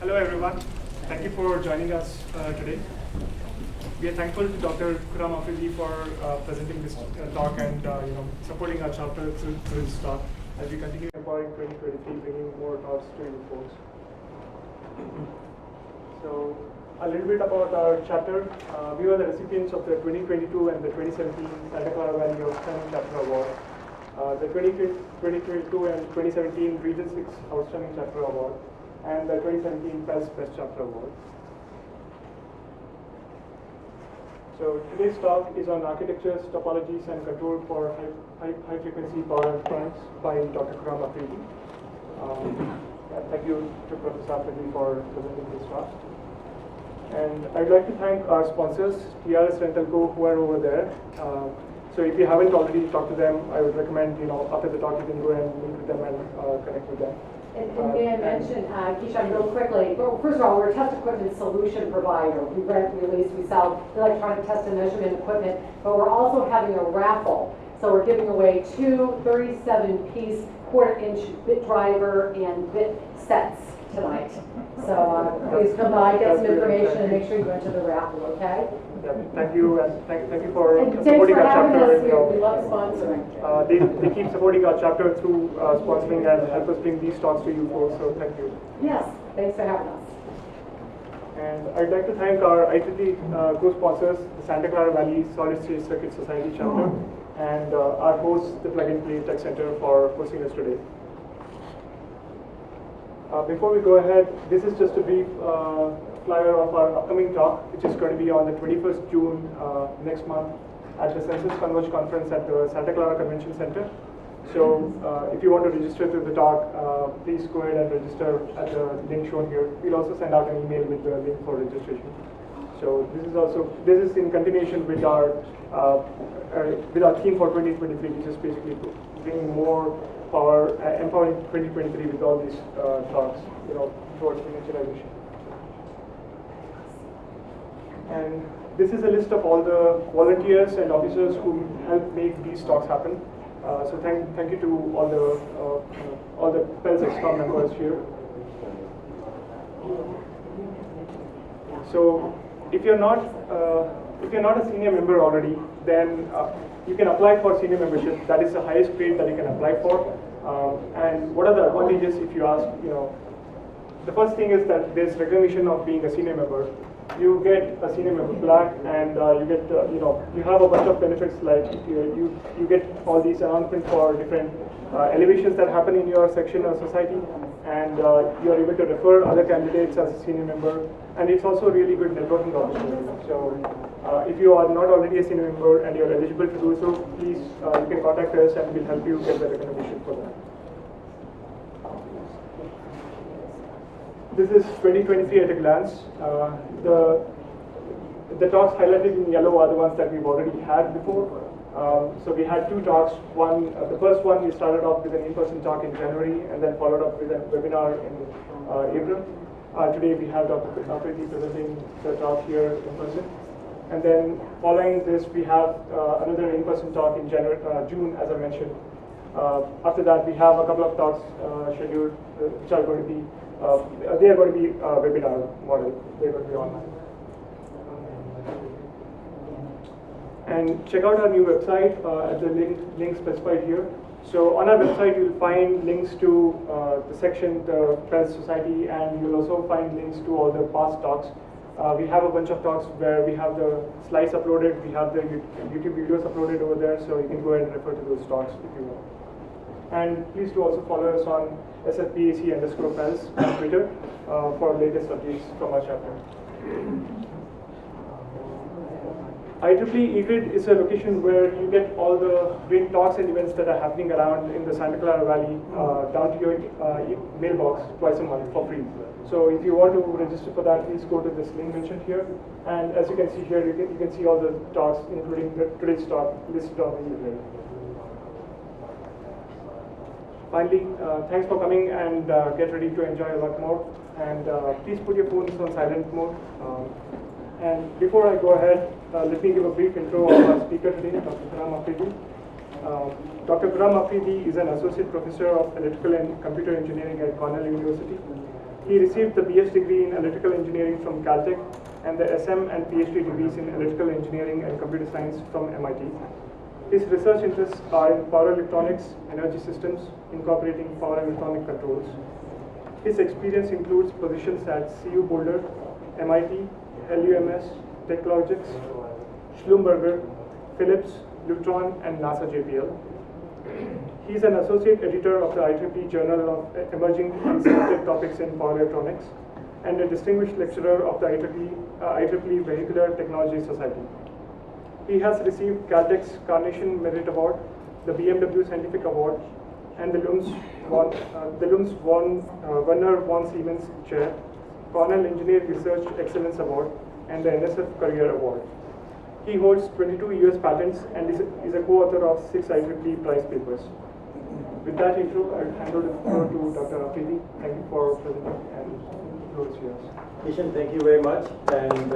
Hello everyone, thank you for joining us today. We are thankful to Dr. Khurram Afridi for presenting this talk and supporting our chapter through this talk as we continue empowering 2023, bringing more talks to you folks. So a little bit about our chapter. We were the recipients of the 2022 and the 2017 Santa Clara Valley Outstanding Chapter Award. The 2022 and 2017 Region 6 Outstanding Chapter Award, and the 2017 Best Chapter Award. So today's talk is on architectures, topologies, and control for high frequency power electronics by Dr. Khurram Afridi. Thank you to Professor Afridi for presenting this talk. And I'd like to thank our sponsors, TRS Rental Co, who are over there. So if you haven't already talked to them, I would recommend, after the talk you can go and meet with them and connect with them. And may I mention, Kishan, real quickly, first of all, we're a test equipment solution provider. We rent, release, we sell electronic test and measurement equipment, but we're also having a raffle. So we're giving away two 37-piece quarter-inch bit driver and bit sets tonight. So please come by, get some information, and make sure you enter the raffle, okay? Yeah, thank you, and thank you for supporting our chapter. We love sponsoring. They keep supporting our chapter through sponsoring and help us bring these talks to you folks, so thank you. Yes, thanks for having us. And I'd like to thank our ITT co-sponsors, the Santa Clara Valley Solid State Circuit Society chapter, and our host, the Plug and Play Tech Center, for hosting us today. Before we go ahead, this is just a brief flyer of our upcoming talk, which is going to be on the 21st June next month at the Census Converge Conference at the Santa Clara Convention Center. So if you want to register to the talk, please go ahead and register at the link shown here. We'll also send out an email with the link for registration. So this is in continuation with our theme for 2023, which is basically bringing more power, empowering 2023 with all these talks, towards miniaturization. And this is a list of all the volunteers and officers who help make these talks happen. So thank you to all the PELS ExCom members here. So if you're not a senior member already, then you can apply for senior membership. That is the highest grade that you can apply for. And what are the advantages if you ask? The first thing is that there's recognition of being a senior member. You get a senior member plaque, and you get you have a bunch of benefits, like you get all these announcements for different elevations that happen in your section or society, and you are able to refer other candidates as a senior member, and it's also a really good networking opportunity. So if you are not already a senior member and you're eligible to do so, please you can contact us and we'll help you get the recognition for that. This is 2023 at a glance. The talks highlighted in yellow are the ones that we've already had before. So we had two talks. The first one we started off with an in-person talk in January, and then followed up with a webinar in April. Today we have Dr. Afridi presenting the talk here in person. And then following this, we have another in-person talk in June, as I mentioned. After that, we have a couple of talks scheduled, which are going to be they are going to be webinar model. They're going to be online. And check out our new website at the link specified here. So on our website, you'll find links to the section, the PELS Society, and you'll also find links to all the past talks. We have a bunch of talks where we have the slides uploaded, we have the YouTube videos uploaded over there, so you can go ahead and refer to those talks if you want. And please do also follow us on SFPAC_PELS on Twitter for latest updates from our chapter. IEEE eGrid is a location where you get all the great talks and events that are happening around in the Santa Clara Valley down to your mailbox twice a month for free. So if you want to register for that, please go to this link mentioned here. And as you can see here, you can see all the talks, including today's talk, listed on the eGrid. Finally, thanks for coming, and get ready to enjoy a lot more. And please put your phones on silent mode. And before I go ahead, let me give a brief intro of our speaker today, Dr. Khurram Afridi. Dr. Khurram Afridi is an associate professor of electrical and computer engineering at Cornell University. He received the BS degree in electrical engineering from Caltech and the SM and PhD degrees in electrical engineering and computer science from MIT. His research interests are in power electronics, energy systems, incorporating power electronic controls. His experience includes positions at CU Boulder, MIT, LUMS, Topologies, Schlumberger, Philips, Lutron, and NASA JPL. He is an associate editor of the IEEE Journal of Emerging and Sensitive Topics in Power Electronics and a distinguished lecturer of the IEEE Vehicular Technology Society. He has received Caltech's Carnation Merit Award, the BMW Scientific Award, and the Lums Werner von Siemens Chair, Cornell Engineer Research Excellence Award, and the NSF Career Award. He holds 22 US patents and is a co-author of 6 IEEE prize papers. With that intro, I'll hand over the floor to Dr. Afridi. Thank you for presenting, and the floor is yours. Kishan, thank you very much, and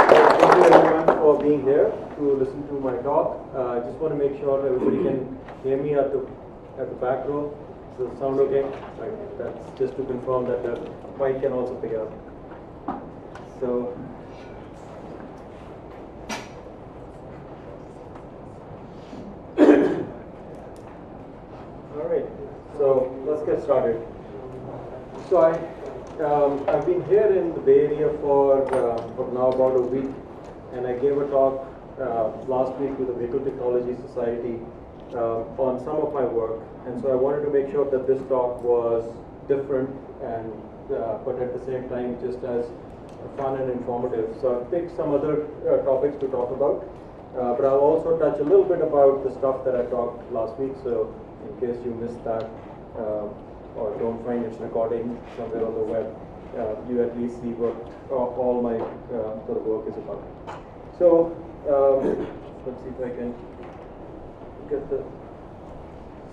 thank you everyone for being here to listen to my talk. I just want to make sure everybody can hear me at the back row. Does it sound okay? Right. That's just to confirm that the mic can also pick it up. So. All right, so let's get started. So I've been here in the Bay Area for now about a week, and I gave a talk last week to the Vehicle Technology Society on some of my work, and so I wanted to make sure that this talk was different and but at the same time just as fun and informative. So I've picked some other topics to talk about, but I'll also touch a little bit about the stuff that I talked last week, so in case you missed that or don't find its recording somewhere on the web, you at least see what all my sort of work is about. So let's see if I can get the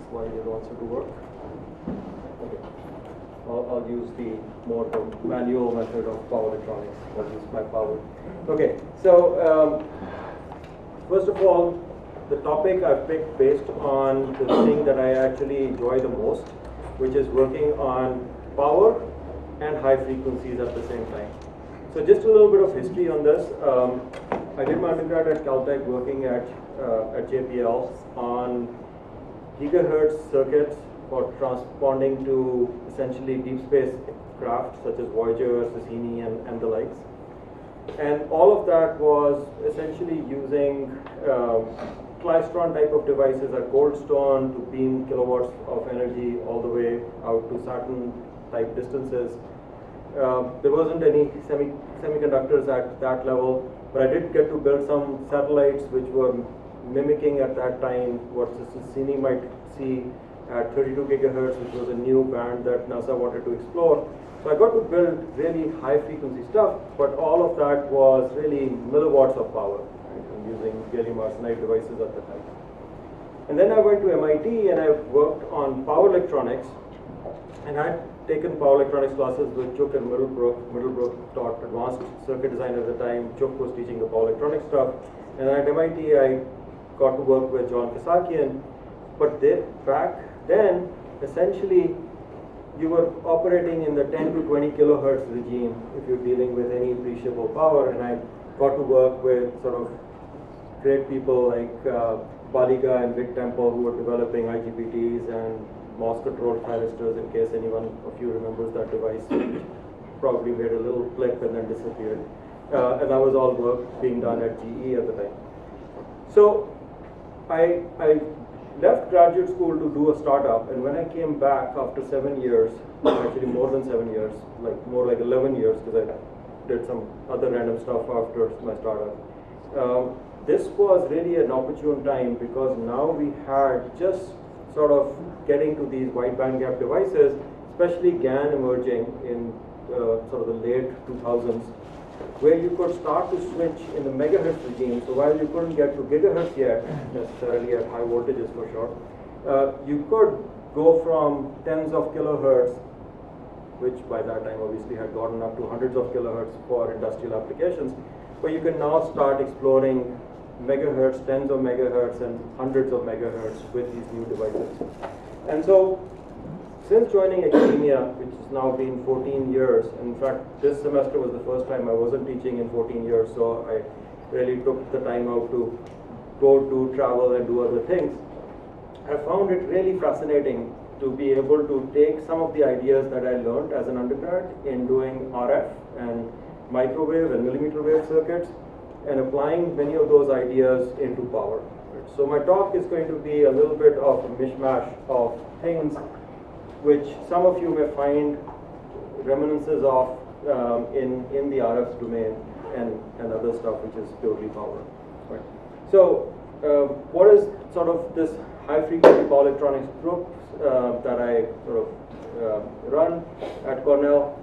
slide also to work. Okay. I'll use the more manual method of power electronics. I'll use my power. Okay, so first of all, the topic I've picked based on the thing that I actually enjoy the most, which is working on power and high frequencies at the same time. So just a little bit of history on this. I did my undergrad at Caltech working at JPL on gigahertz circuits for transponding to essentially deep space craft such as Voyager, Cassini, and the likes. And all of that was essentially using klystron type of devices at Goldstone to beam kilowatts of energy all the way out to Saturn type distances. There wasn't any semiconductors at that level, but I did get to build some satellites which were mimicking at that time what Cassini might see at 32 gigahertz, which was a new band that NASA wanted to explore. So I got to build really high frequency stuff, but all of that was really milliwatts of power, right, and using gallium arsenide devices at the time. And then I went to MIT and I worked on power electronics, and I had taken power electronics classes with Chuk and Middlebrook. Middlebrook taught advanced circuit design at the time. Chuk was teaching the power electronics stuff. And at MIT I got to work with John Kasakian. But back then, essentially, you were operating in the 10 to 20 kilohertz regime if you're dealing with any appreciable power, and I got to work with sort of great people like Baliga and Vic Temple, who were developing IGBTs and MOS-controlled thyristors, in case anyone of you remembers that device, which probably made a little blip and then disappeared. And that was all work being done at GE at the time. So I left graduate school to do a startup, and when I came back after 7 years, actually more than 7 years, more like 11 years, because I did some other random stuff after my startup. This was really an opportune time because now we had just sort of getting to these wide bandgap devices, especially GAN emerging in sort of the late 2000s, where you could start to switch in the megahertz regime. So while you couldn't get to gigahertz yet, necessarily at high voltages for sure, you could go from tens of kilohertz, which by that time obviously had gotten up to hundreds of kilohertz for industrial applications, but you can now start exploring megahertz, tens of megahertz, and hundreds of megahertz with these new devices. And so since joining academia, which has now been 14 years, in fact, this semester was the first time I wasn't teaching in 14 years, so I really took the time out to go to travel and do other things. I found it really fascinating to be able to take some of the ideas that I learned as an undergrad in doing RF and microwave and millimeter wave circuits and applying many of those ideas into power. So my talk is going to be a little bit of a mishmash of things which some of you may find reminiscences of in the RF domain and other stuff which is purely power. Right. So what is sort of this high frequency power electronics group that I sort of run at Cornell?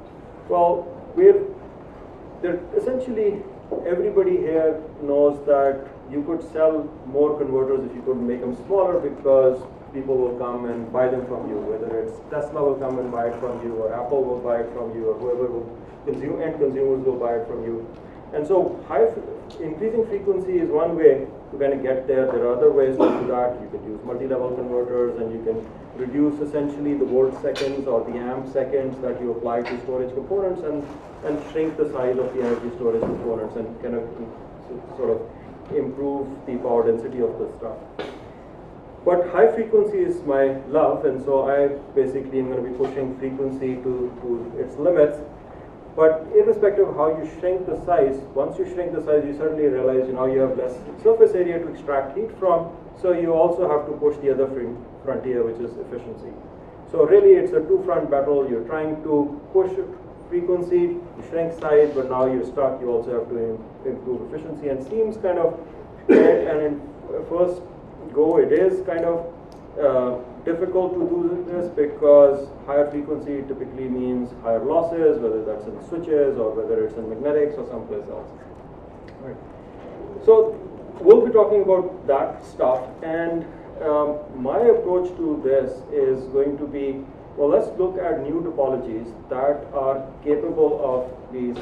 Well, they're essentially, everybody here knows that you could sell more converters if you could make them smaller, because people will come and buy them from you, whether it's Tesla will come and buy it from you, or Apple will buy it from you, or whoever will consume, end consumers will buy it from you. And so increasing frequency is one way to kind of get there. There are other ways to do that. You can use multi-level converters, and you can reduce essentially the volt seconds or the amp seconds that you apply to storage components, and shrink the size of the energy storage components, and kind of sort of improve the power density of the stuff. But high frequency is my love, and so I basically am going to be pushing frequency to its limits. But irrespective of how you shrink the size, once you shrink the size, you suddenly realize you have less surface area to extract heat from, so you also have to push the other frontier, which is efficiency. So really it's a two-front battle. You're trying to push frequency, you shrink size, but now you're stuck. You also have to improve efficiency, and seems kind of, and in first go it is kind of difficult to do this, because higher frequency typically means higher losses, whether that's in switches or whether it's in magnetics or someplace else. Right. So we'll be talking about that stuff, and my approach to this is going to be, well, let's look at new topologies that are capable of these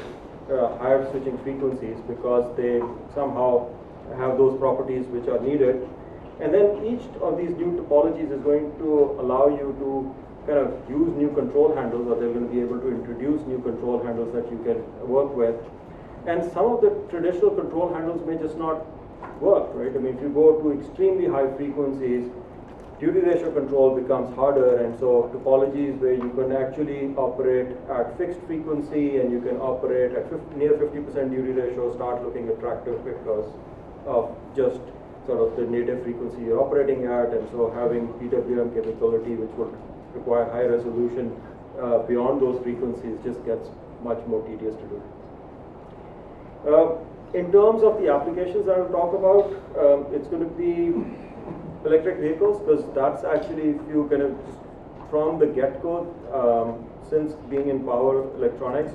higher switching frequencies, because they somehow have those properties which are needed. And then each of these new topologies is going to allow you to kind of use new control handles, or they're going to be able to introduce new control handles that you can work with. And some of the traditional control handles may just not work, right? I mean, if you go to extremely high frequencies, duty ratio control becomes harder, and so topologies where you can actually operate at fixed frequency and you can operate at near 50% duty ratio start looking attractive, because of just sort of the native frequency you're operating at, and so having PWM capability, which would require high resolution beyond those frequencies, just gets much more tedious to do. In terms of the applications that I'll talk about, it's going to be electric vehicles, because that's actually, if you kind of just from the get-go, since being in power electronics,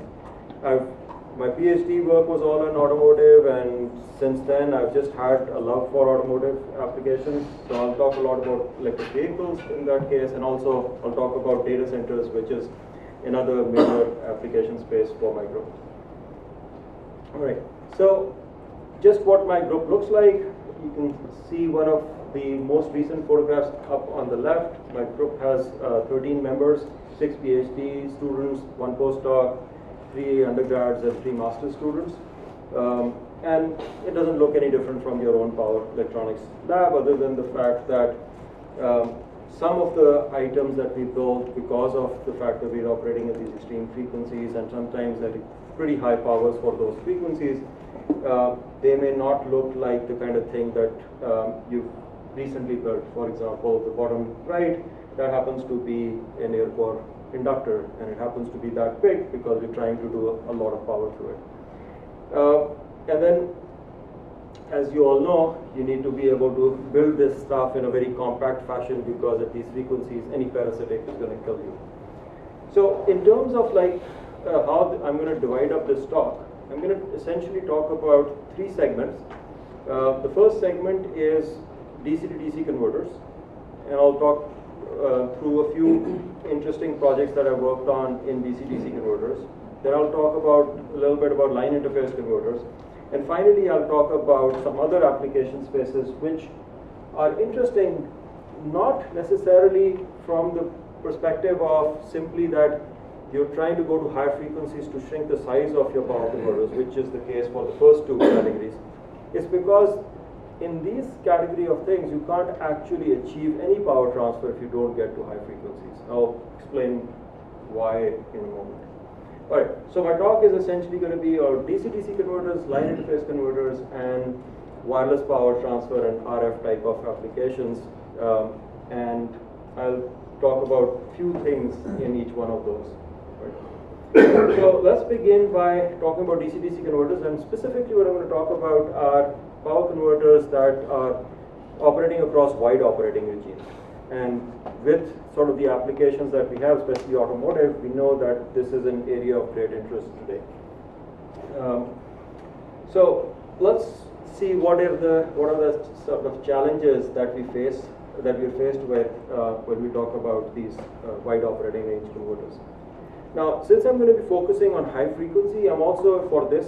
my PhD work was all in automotive, and since then I've just had a love for automotive applications. So I'll talk a lot about electric vehicles in that case, and also I'll talk about data centers, which is another major application space for my group. Alright, so just what my group looks like. You can see one of the most recent photographs up on the left. My group has 13 members, 6 PhD students, 1 postdoc, 3 undergrads and 3 master's students. And it doesn't look any different from your own power electronics lab, other than the fact that some of the items that we build, because of the fact that we're operating at these extreme frequencies and sometimes at pretty high powers for those frequencies, they may not look like the kind of thing that you've recently built. For example, the bottom right, that happens to be an air core inductor, and it happens to be that big because we're trying to do a lot of power through it. And then, as you all know, you need to be able to build this stuff in a very compact fashion, because at these frequencies, any parasitic is going to kill you. So in terms of like how I'm going to divide up this talk, I'm going to essentially talk about 3 segments. The first segment is DC to DC converters, and I'll talk through a few interesting projects that I've worked on in DC-DC converters. Then I'll talk about a little bit about line interface converters. And finally, I'll talk about some other application spaces which are interesting, not necessarily from the perspective of simply that you're trying to go to higher frequencies to shrink the size of your power converters, which is the case for the first two categories, it's because in these category of things, you can't actually achieve any power transfer if you don't get to high frequencies. I'll explain why in a moment. Alright, so my talk is essentially going to be on DC-DC converters, line interface converters, and wireless power transfer and RF type of applications. And I'll talk about a few things in each one of those. Right. So let's begin by talking about DC-DC converters, and specifically what I'm going to talk about are power converters that are operating across wide operating regimes. And with sort of the applications that we have, especially automotive, we know that this is an area of great interest today. So let's see what are the sort of challenges that we're faced with when we talk about these wide operating range converters. Now, since I'm going to be focusing on high frequency, I'm also, for this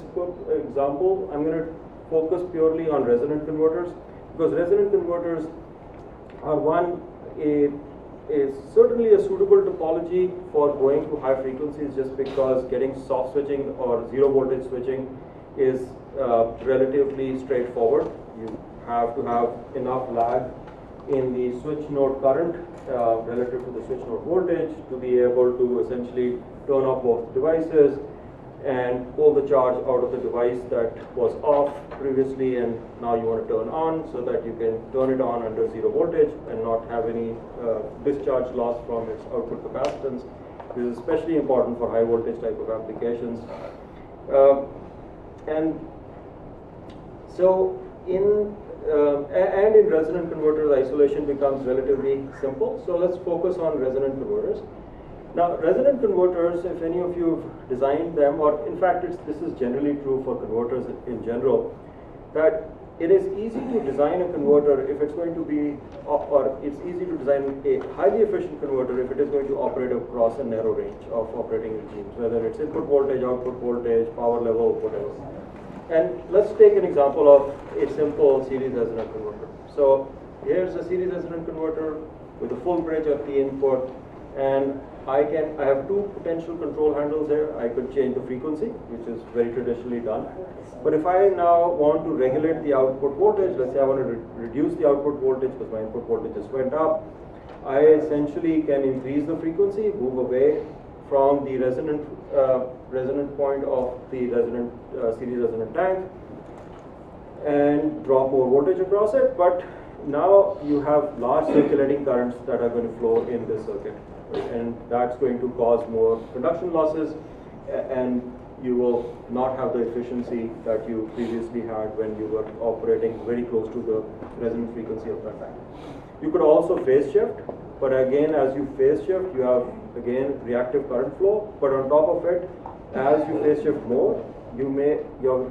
example, I'm going to focus purely on resonant converters, because resonant converters are is certainly a suitable topology for going to high frequencies, just because getting soft switching or zero voltage switching is relatively straightforward. You have to have enough lag in the switch node current relative to the switch node voltage to be able to essentially turn off both devices and pull the charge out of the device that was off previously, and now you want to turn on so that you can turn it on under zero voltage and not have any discharge loss from its output capacitance. This is especially important for high voltage type of applications. And so in resonant converters, isolation becomes relatively simple. So let's focus on resonant converters. Now, resonant converters, if any of you have designed them, or in fact this is generally true for converters in general, that it is easy to design a converter if it's going to be, or it's easy to design a highly efficient converter if it is going to operate across a narrow range of operating regimes, whether it's input voltage, output voltage, power level, whatever. And let's take an example of a simple series resonant converter. So here's a series resonant converter with a full bridge at the input, and I have two potential control handles here. I could change the frequency, which is very traditionally done. But if I now want to regulate the output voltage, let's say I want to reduce the output voltage because my input voltage just went up, I essentially can increase the frequency, move away from the resonant point of the series resonant tank, and drop more voltage across it. But now you have large circulating currents that are going to flow in this circuit, and that's going to cause more conduction losses, and you will not have the efficiency that you previously had when you were operating very close to the resonant frequency of that tank. You could also phase shift, but again, as you phase shift, you have again reactive current flow. But on top of it, as you phase shift more, your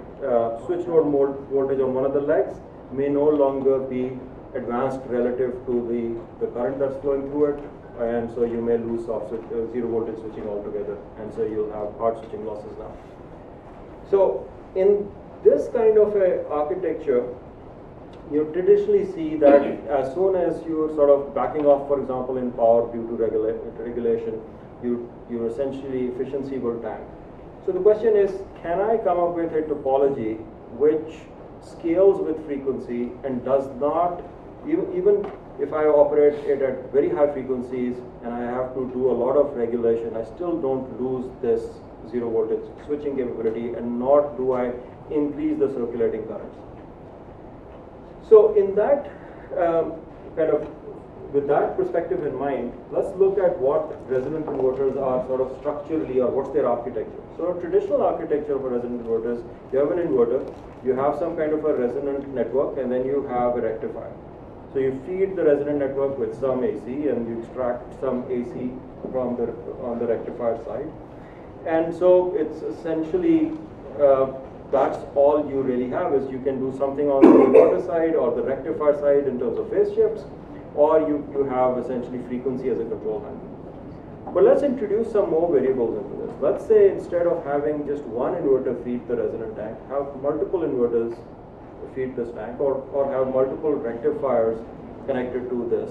switch node voltage on one of the legs may no longer be advanced relative to the current that's flowing through it, and so you may lose zero voltage switching altogether, and so you'll have hard switching losses now. So in this kind of a architecture, you traditionally see that as soon as you're sort of backing off, for example, in power due to regulation, your essentially efficiency will tank. So the question is, can I come up with a topology which scales with frequency and does not, even if I operate it at very high frequencies and I have to do a lot of regulation, I still don't lose this zero voltage switching capability, and nor do I increase the circulating currents. So in that with that perspective in mind, let's look at what resonant converters are sort of structurally, or what's their architecture. So a traditional architecture for resonant converters, you have an inverter, you have some kind of a resonant network, and then you have a rectifier. So you feed the resonant network with some AC, and you extract some AC from on the rectifier side. And so it's essentially that's all you really have. Is you can do something on the inverter side or the rectifier side in terms of phase shifts, or you have essentially frequency as a control handle. But let's introduce some more variables into this. Let's say instead of having just one inverter feed the resonant tank, have multiple inverters feed this tank, or have multiple rectifiers connected to this.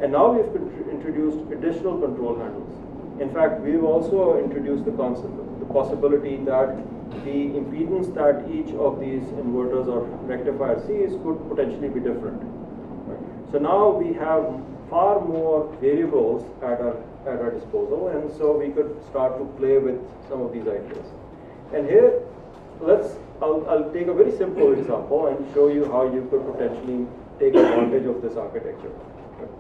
And now we've introduced additional control handles. In fact, we've also introduced the concept, the possibility that the impedance that each of these inverters or rectifier sees could potentially be different. Right? So now we have far more variables at our disposal, and so we could start to play with some of these ideas. And here, I'll take a very simple example and show you how you could potentially take advantage of this architecture. Right?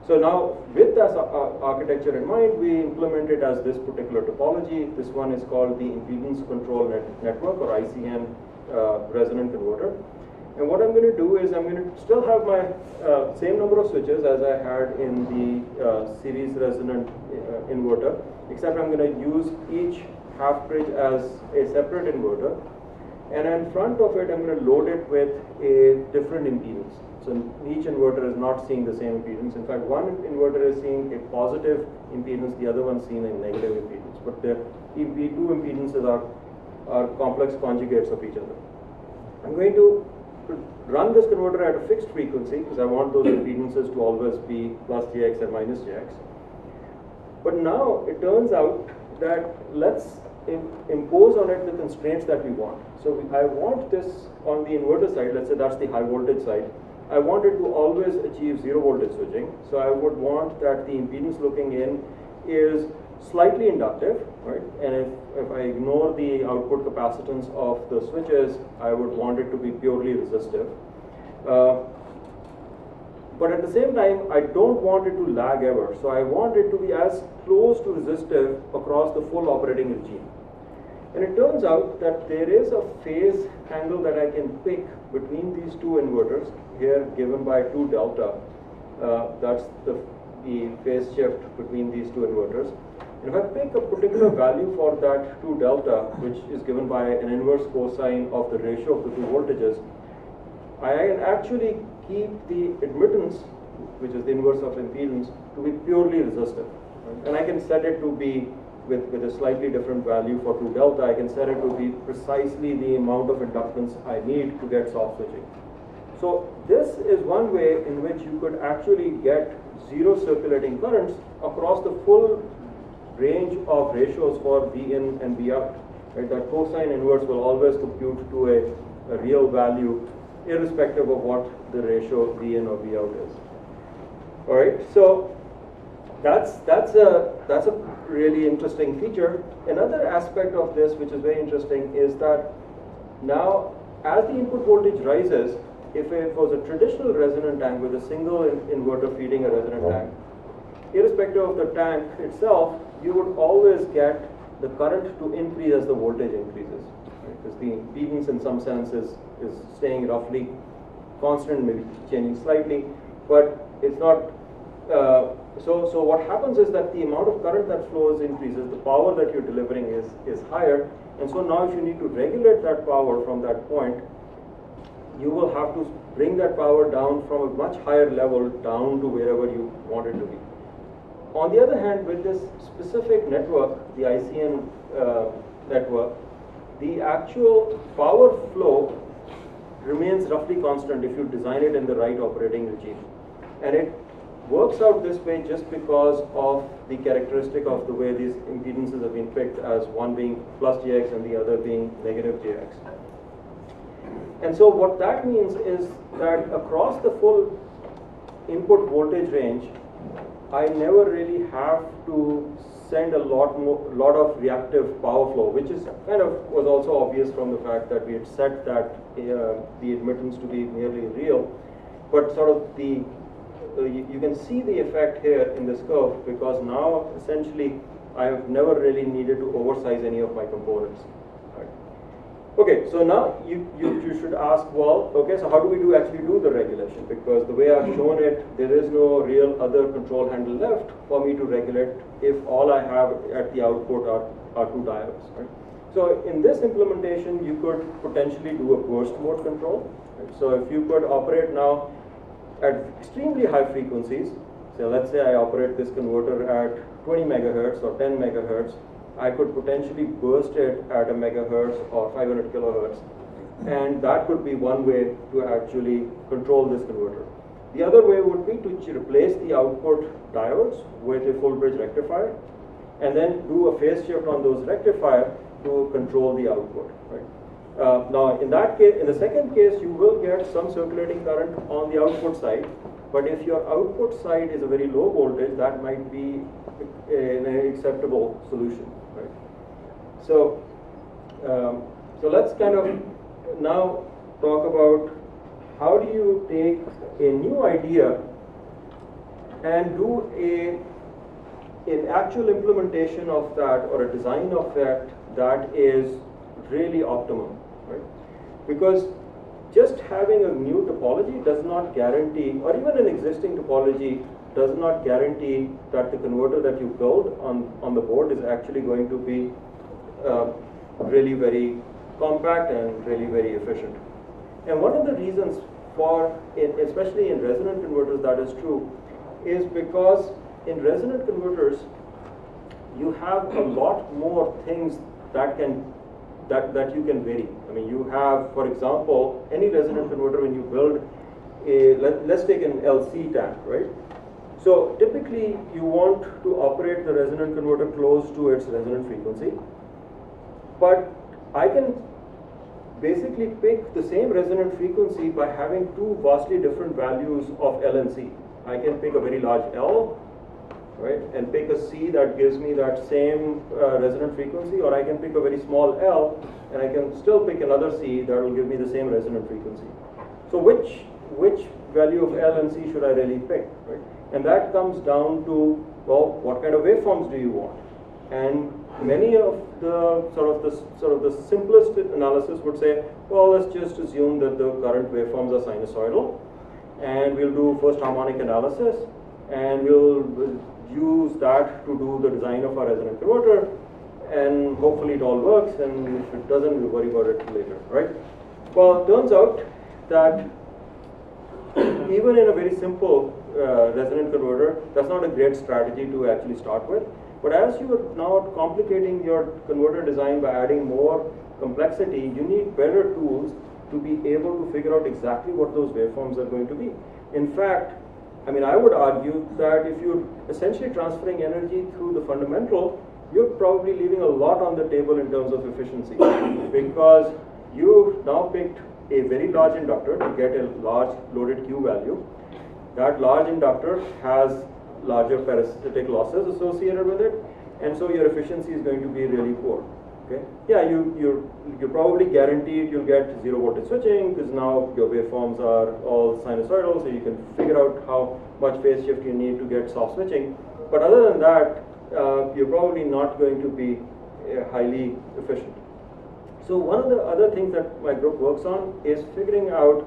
So now, with this architecture in mind, we implement it as this particular topology. This one is called the impedance control network, or ICN resonant converter. And what I'm going to do is I'm going to still have my same number of switches as I had in the series resonant inverter, except I'm going to use each half bridge as a separate inverter. And in front of it, I'm going to load it with a different impedance. So each inverter is not seeing the same impedance. In fact, one inverter is seeing a positive impedance, the other one is seeing a negative impedance. But the two impedances are complex conjugates of each other. I'm going to run this converter at a fixed frequency because I want those impedances to always be plus Jx and minus Jx. But now it turns out that let's impose on it the constraints that we want. So I want this on the inverter side, let's say that's the high voltage side. I want it to always achieve zero voltage switching. So I would want that the impedance looking in is slightly inductive, right? And if I ignore the output capacitance of the switches, I would want it to be purely resistive. But at the same time, I don't want it to lag ever. So I want it to be as close to resistive across the full operating regime. And it turns out that there is a phase angle that I can pick between these two inverters, here given by 2 delta. That's the phase shift between these two inverters. And if I pick a particular value for that 2 delta, which is given by an inverse cosine of the ratio of the two voltages, I can actually keep the admittance, which is the inverse of impedance, to be purely resistive. Right? And I can set it to be with a slightly different value for 2 delta. I can set it to be precisely the amount of inductance I need to get soft switching. So this is one way in which you could actually get zero circulating currents across the full range of ratios for V in and V out. Right? That cosine inverse will always compute to a real value irrespective of what the ratio V in or V out is. All right, so that's a really interesting feature. Another aspect of this which is very interesting is that now as the input voltage rises, if it was a traditional resonant tank with a single inverter feeding a resonant tank, irrespective of the tank itself, you would always get the current to increase as the voltage increases. Right? Because the impedance in some sense is staying roughly constant, maybe changing slightly, but it's not. So what happens is that the amount of current that flows increases, the power that you're delivering is higher, and so now if you need to regulate that power from that point, you will have to bring that power down from a much higher level down to wherever you want it to be. On the other hand, with this specific network, the ICN network, the actual power flow remains roughly constant if you design it in the right operating regime. And it works out this way just because of the characteristic of the way these impedances have been picked, as one being plus Jx and the other being negative Jx. And so what that means is that across the full input voltage range, I never really have to send a lot of reactive power flow, which is kind of was also obvious from the fact that we had set that the admittance to be nearly real. But sort of you can see the effect here in this curve, because now essentially I have never really needed to oversize any of my components. Right? Okay, so now you should ask, well, okay, so how do we actually do the regulation? Because the way I've shown it, there is no real other control handle left for me to regulate if all I have at the output are two diodes. Right? So in this implementation, you could potentially do a burst mode control. Right? So if you could operate now at extremely high frequencies, so let's say I operate this converter at 20 megahertz or 10 megahertz, I could potentially burst it at a megahertz or 500 kilohertz, and that could be one way to actually control this converter. The other way would be to replace the output diodes with a full bridge rectifier and then do a phase shift on those rectifier to control the output, right? Now, in that case, in the second case, you will get some circulating current on the output side, but if your output side is a very low voltage, that might be an acceptable solution, right? So, so let's kind of now talk about how do you take a new idea and do an actual implementation of that or a design of that is really optimum, right? Because just having a new topology does not guarantee, or even an existing topology does not guarantee that the converter that you build on the board is actually going to be really very compact and really very efficient. And one of the reasons for, especially in resonant converters, that is true, is because in resonant converters, you have a lot more things that you can vary. I mean, you have, for example, any resonant converter when you build let's take an LC tank, right? So typically, you want to operate the resonant converter close to its resonant frequency, but I can basically pick the same resonant frequency by having two vastly different values of L and C. I can pick a very large L, right, and pick a C that gives me that same resonant frequency, or I can pick a very small L and I can still pick another C that will give me the same resonant frequency. So which value of L and C should I really pick, right? And that comes down to, well, what kind of waveforms do you want? And many of the sort of the simplest analysis would say, well, let's just assume that the current waveforms are sinusoidal, and we'll do first harmonic analysis, and we'll use that to do the design of our resonant converter, and hopefully it all works, and if it doesn't, we'll worry about it later, right? Well, it turns out that even in a very simple resonant converter, that's not a great strategy to actually start with. But as you are now complicating your converter design by adding more complexity, you need better tools to be able to figure out exactly what those waveforms are going to be. In fact, I mean, I would argue that if you're essentially transferring energy through the fundamental, you're probably leaving a lot on the table in terms of efficiency, because you now picked a very large inductor to get a large loaded Q value. That large inductor has larger parasitic losses associated with it, and so your efficiency is going to be really poor. Okay? Yeah, you're probably guaranteed you'll get zero voltage switching, because now your waveforms are all sinusoidal, so you can figure out how much phase shift you need to get soft switching. But other than that, you're probably not going to be highly efficient. So one of the other things that my group works on is figuring out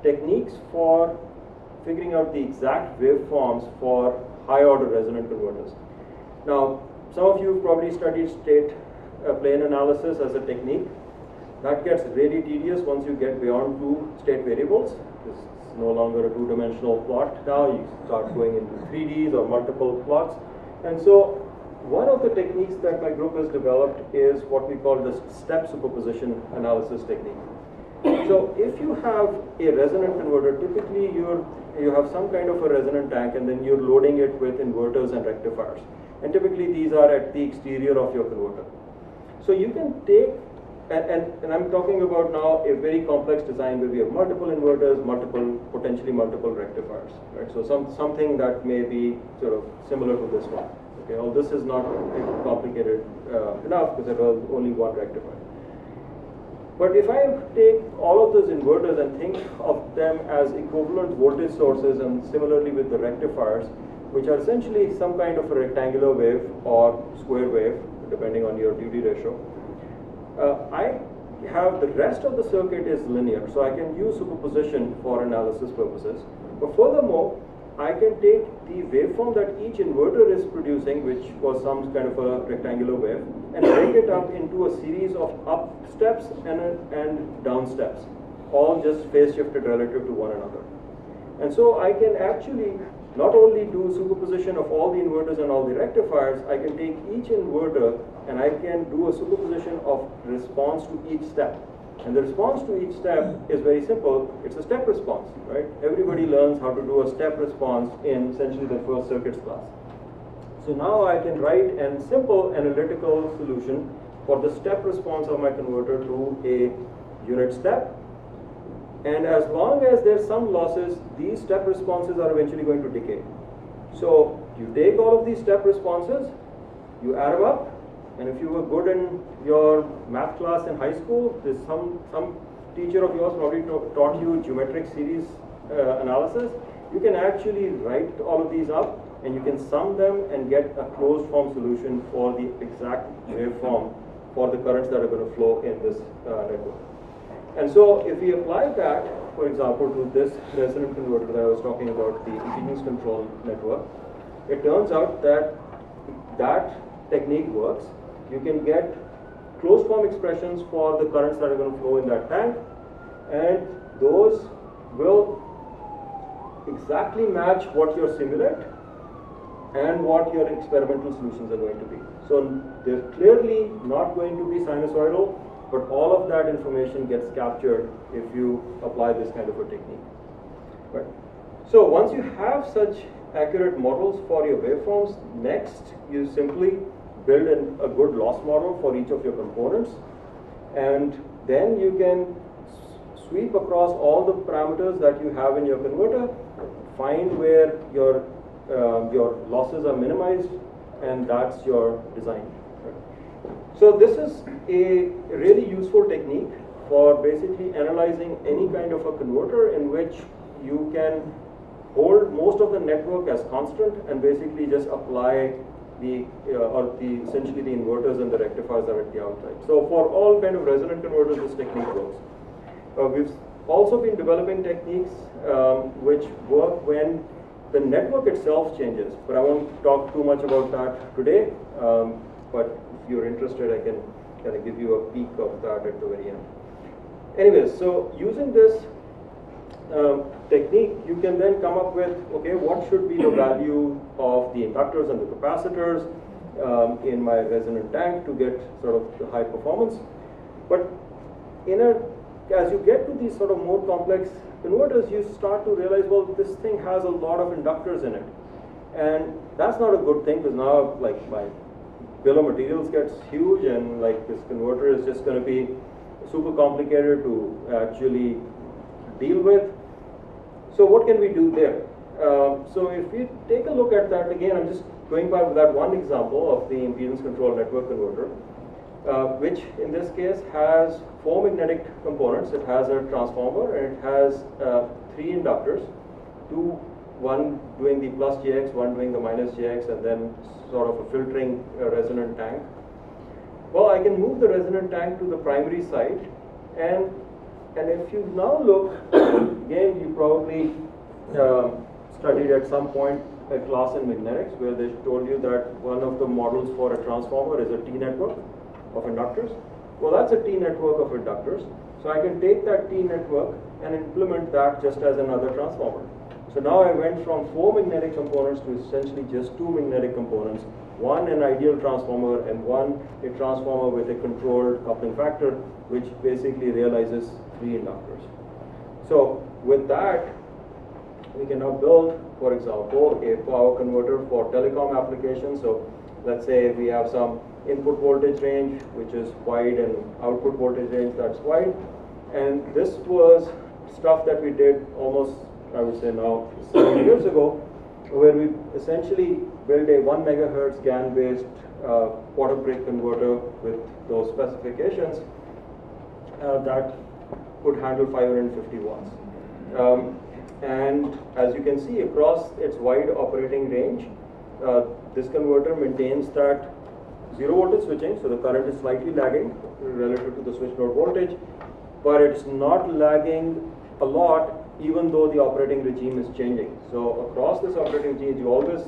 techniques for figuring out the exact waveforms for high order resonant converters. Now, some of you probably studied state plane analysis as a technique. That gets really tedious once you get beyond two state variables. It's no longer a two-dimensional plot now. You start going into 3Ds or multiple plots. And so one of the techniques that my group has developed is what we call the step superposition analysis technique. So if you have a resonant converter, typically you have some kind of a resonant tank, and then you're loading it with inverters and rectifiers. And typically these are at the exterior of your converter. So you can take, and I'm talking about now a very complex design where we have multiple inverters, potentially multiple rectifiers, right? So something that may be sort of similar to this one. Okay, well, this is not complicated enough because it was only one rectifier. But if I take all of those inverters and think of them as equivalent voltage sources, and similarly with the rectifiers, which are essentially some kind of a rectangular wave or square wave, depending on your duty ratio, I have the rest of the circuit is linear, so I can use superposition for analysis purposes. But furthermore, I can take the waveform that each inverter is producing, which was some kind of a rectangular wave, and break it up into a series of up steps and down steps, all just phase shifted relative to one another. And so I can actually not only do superposition of all the inverters and all the rectifiers, I can take each inverter and I can do a superposition of response to each step. And the response to each step is very simple. It's a step response, right? Everybody learns how to do a step response in essentially the first circuits class. So now I can write a simple analytical solution for the step response of my converter to a unit step. And as long as there's some losses, these step responses are eventually going to decay. So you take all of these step responses, you add them up, and if you were good in your math class in high school, there's some teacher of yours probably taught you geometric series analysis. You can actually write all of these up, and you can sum them and get a closed form solution for the exact waveform for the currents that are going to flow in this network. And so if we apply that, for example, to this resonant converter that I was talking about, the impedance control network, it turns out that that technique works. You can get closed form expressions for the currents that are going to flow in that tank, and those will exactly match what your simulate and what your experimental solutions are going to be. So they're clearly not going to be sinusoidal, but all of that information gets captured if you apply this kind of a technique. Right. So once you have such accurate models for your waveforms, next you simply build a good loss model for each of your components, and then you can sweep across all the parameters that you have in your converter, find where your losses are minimized, and that's your design. So this is a really useful technique for basically analyzing any kind of a converter in which you can hold most of the network as constant and basically just apply essentially the inverters and the rectifiers that are at the outside. So for all kind of resonant converters, this technique works. We've also been developing techniques which work when the network itself changes, but I won't talk too much about that today. But if you're interested, I can kind of give you a peek of that at the very end. Anyways, so using this technique, you can then come up with, okay, what should be the value of the inductors and the capacitors in my resonant tank to get sort of the high performance. But as you get to these sort of more complex converters, you start to realize, well, this thing has a lot of inductors in it. And that's not a good thing, because now like my bill of materials gets huge, and like this converter is just going to be super complicated to actually deal with. So what can we do there? So if we take a look at that again, I'm just going by that one example of the impedance control network converter, which in this case has 4 magnetic components. It has a transformer, and it has 3 inductors, one doing the plus JX, one doing the minus JX, and then sort of a filtering resonant tank. Well, I can move the resonant tank to the primary side, and if you now look, again, you probably studied at some point a class in magnetics where they told you that one of the models for a transformer is a T network of inductors. Well, that's a T network of inductors. So I can take that T network and implement that just as another transformer. So now I went from 4 magnetic components to essentially just 2 magnetic components, one an ideal transformer and one a transformer with a controlled coupling factor, which basically realizes 3 inductors. So with that, we can now build, for example, a power converter for telecom applications. So let's say we have some input voltage range which is wide and output voltage range that's wide, and this was stuff that we did almost, I would say now 7 years ago, where we essentially built a 1 megahertz GaN based quarter brick converter with those specifications that could handle 550 watts. And as you can see across its wide operating range, this converter maintains that 0 voltage switching, so the current is slightly lagging relative to the switch node voltage, but it's not lagging a lot even though the operating regime is changing. So across this operating regime,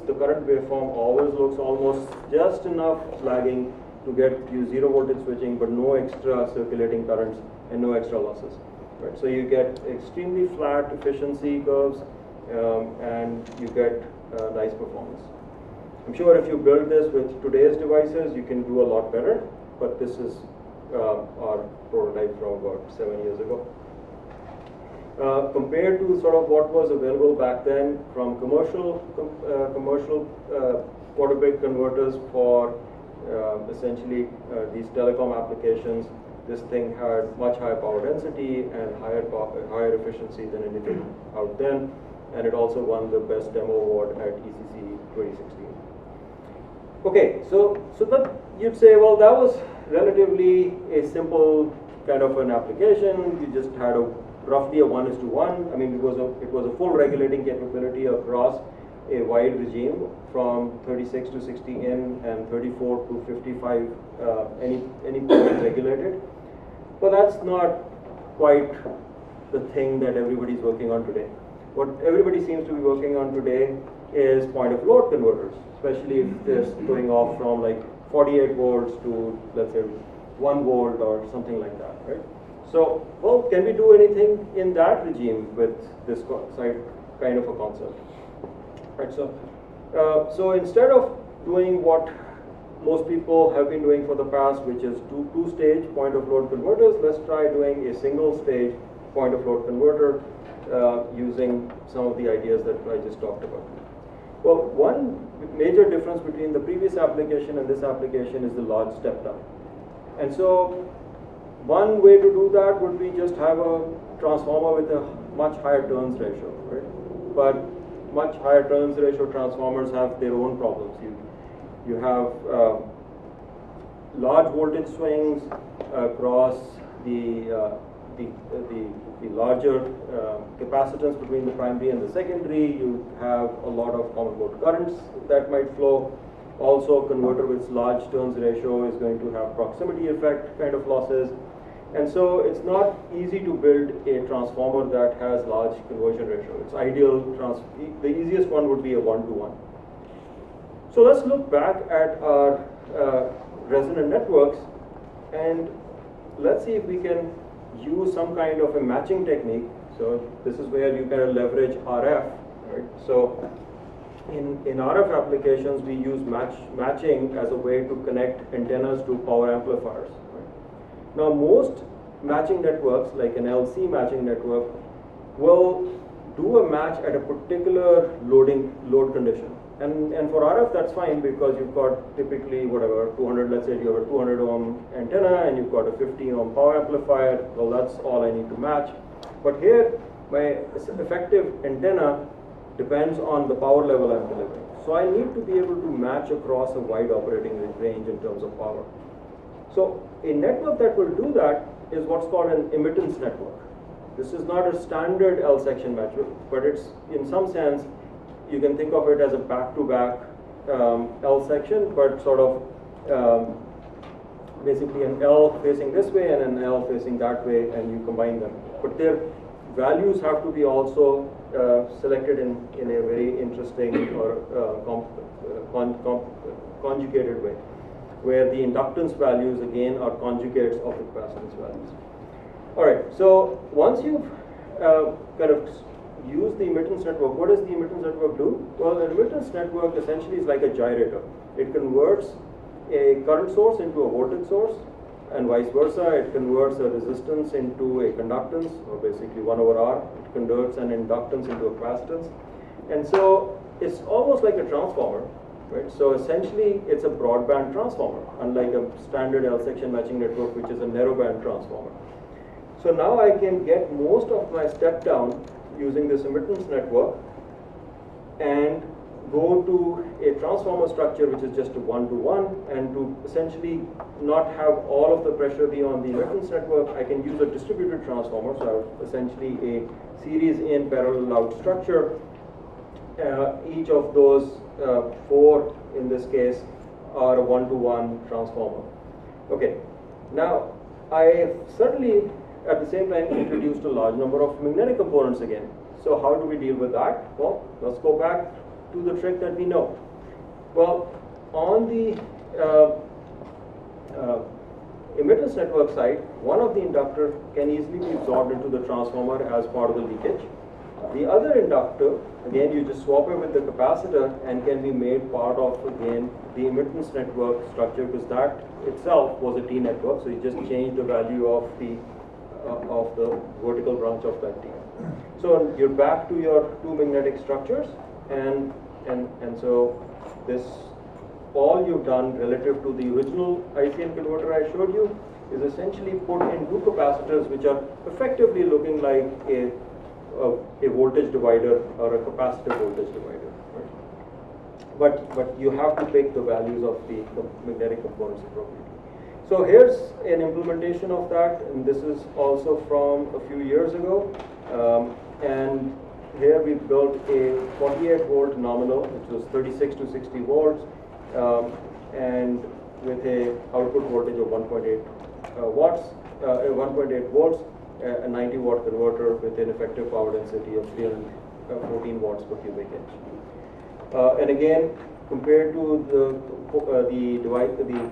the current waveform always looks almost just enough lagging to get you 0 voltage switching, but no extra circulating currents and no extra losses. Right? So you get extremely flat efficiency curves, and you get nice performance. I'm sure if you build this with today's devices, you can do a lot better, but this is our prototype from about 7 years ago. Compared to sort of what was available back then from commercial quarter-bit converters for essentially these telecom applications, this thing had much higher power density and higher efficiency than anything out then, and it also won the best demo award at ECC 2016. Okay, so that you'd say, well, that was relatively a simple kind of an application. You just had roughly a 1:1. I mean, it was a full regulating capability across a wide regime from 36 to 60 in and 34 to 55 any point regulated. But that's not quite the thing that everybody's working on today. What everybody seems to be working on today is point of load converters, especially if they're going off from like 48 volts to, let's say, 1 volt or something like that, right? So, well, can we do anything in that regime with this kind of a concept? Right, so instead of doing what most people have been doing for the past, which is two-stage point of load converters, let's try doing a single-stage point of load converter using some of the ideas that I just talked about. Well, one major difference between the previous application and this application is the large step down. And so one way to do that would be just have a transformer with a much higher turns ratio, right? But much higher turns ratio transformers have their own problems. You have large voltage swings across the larger capacitance between the primary and the secondary. You have a lot of common mode currents that might flow. Also, a converter with large turns ratio is going to have proximity effect kind of losses. And so it's not easy to build a transformer that has large conversion ratio. It's ideal, the easiest one would be a 1:1. So let's look back at our resonant networks and let's see if we can use some kind of a matching technique. So this is where you kind of leverage RF, right? So in RF applications, we use matching as a way to connect antennas to power amplifiers. Now, most matching networks, like an LC matching network, will do a match at a particular load condition. And for RF, that's fine because you've got typically whatever 200. Let's say you have a 200 ohm antenna and you've got a 50 ohm power amplifier. Well, that's all I need to match. But here, my effective antenna depends on the power level I'm delivering. So I need to be able to match across a wide operating range in terms of power. So a network that will do that is what's called an immittance network. This is not a standard L section network, but it's in some sense you can think of it as a back-to-back L section, but sort of basically an L facing this way and an L facing that way, and you combine them. But their values have to be also selected in a very interesting or conjugated way, where the inductance values again are conjugates of the capacitance values. All right, so once you've kind of used the emittance network, what does the emittance network do? Well, the emittance network essentially is like a gyrator. It converts a current source into a voltage source, and vice versa. It converts a resistance into a conductance, or basically 1/R. It converts an inductance into a capacitance. And so it's almost like a transformer. Right? So essentially, it's a broadband transformer, unlike a standard L section matching network, which is a narrowband transformer. So now I can get most of my step down using this emittance network and go to a transformer structure which is just a 1:1, and to essentially not have all of the pressure be on the emittance network, I can use a distributed transformer. So I have essentially a series in parallel out structure. Each of those 4 in this case are a 1:1 transformer. Okay, now I certainly at the same time introduced a large number of magnetic components again. So how do we deal with that? Well, let's go back to the trick that we know. Well, on the emittance network side, one of the inductor can easily be absorbed into the transformer as part of the leakage. The other inductor, again, you just swap it with the capacitor and can be made part of, again, the emittance network structure, because that itself was a T network, so you just changed the value of the vertical branch of that T. So you're back to your two magnetic structures, and so this, all you've done relative to the original ICN converter I showed you is essentially put in two capacitors which are effectively looking like a voltage divider or a capacitive voltage divider. Right? But you have to pick the values of the magnetic components appropriately. So here's an implementation of that, and this is also from a few years ago. And here we built a 48 volt nominal, which was 36 to 60 volts, and with a output voltage of 1.8 watts, 1.8 volts, a 90 watt converter with an effective power density of 314 watts per cubic inch. And again, compared to the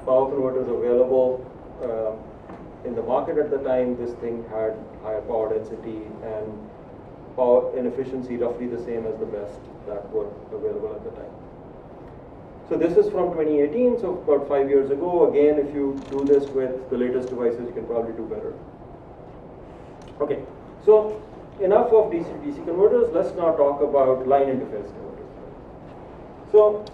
power converters available in the market at the time, this thing had higher power density and power and efficiency roughly the same as the best that were available at the time. So this is from 2018, so about 5 years ago. Again, if you do this with the latest devices, you can probably do better. Okay, so enough of DC to DC converters. Let's now talk about line interface converters. So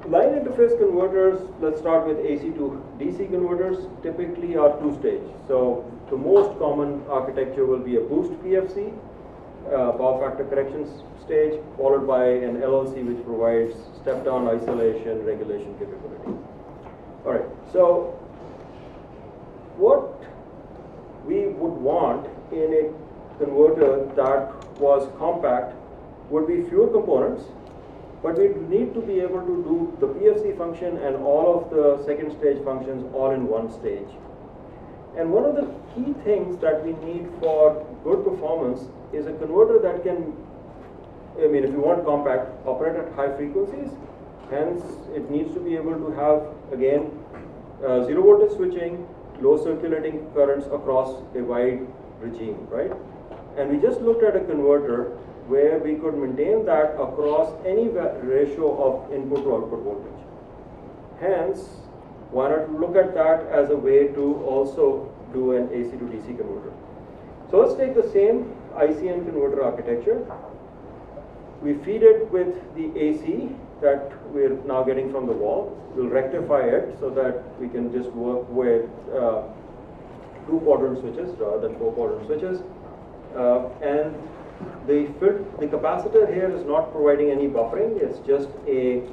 line interface converters, let's start with AC to DC converters, typically are two-stage. So the most common architecture will be a boost PFC, power factor correction stage, followed by an LLC which provides step-down isolation regulation capability. All right, so what we would want in a converter that was compact would be fewer components, but we need to be able to do the PFC function and all of the second stage functions all in one stage. And one of the key things that we need for good performance is a converter that can, I mean, if you want compact, operate at high frequencies. Hence, it needs to be able to have, again, zero voltage switching, low circulating currents across a wide regime, right? And we just looked at a converter where we could maintain that across any ratio of input to output voltage. Hence, why not look at that as a way to also do an AC to DC converter? So let's take the same ICN converter architecture. We feed it with the AC that we're now getting from the wall. We'll rectify it so that we can just work with two-quadrant switches rather than four-quadrant switches. And the capacitor here is not providing any buffering. It's just a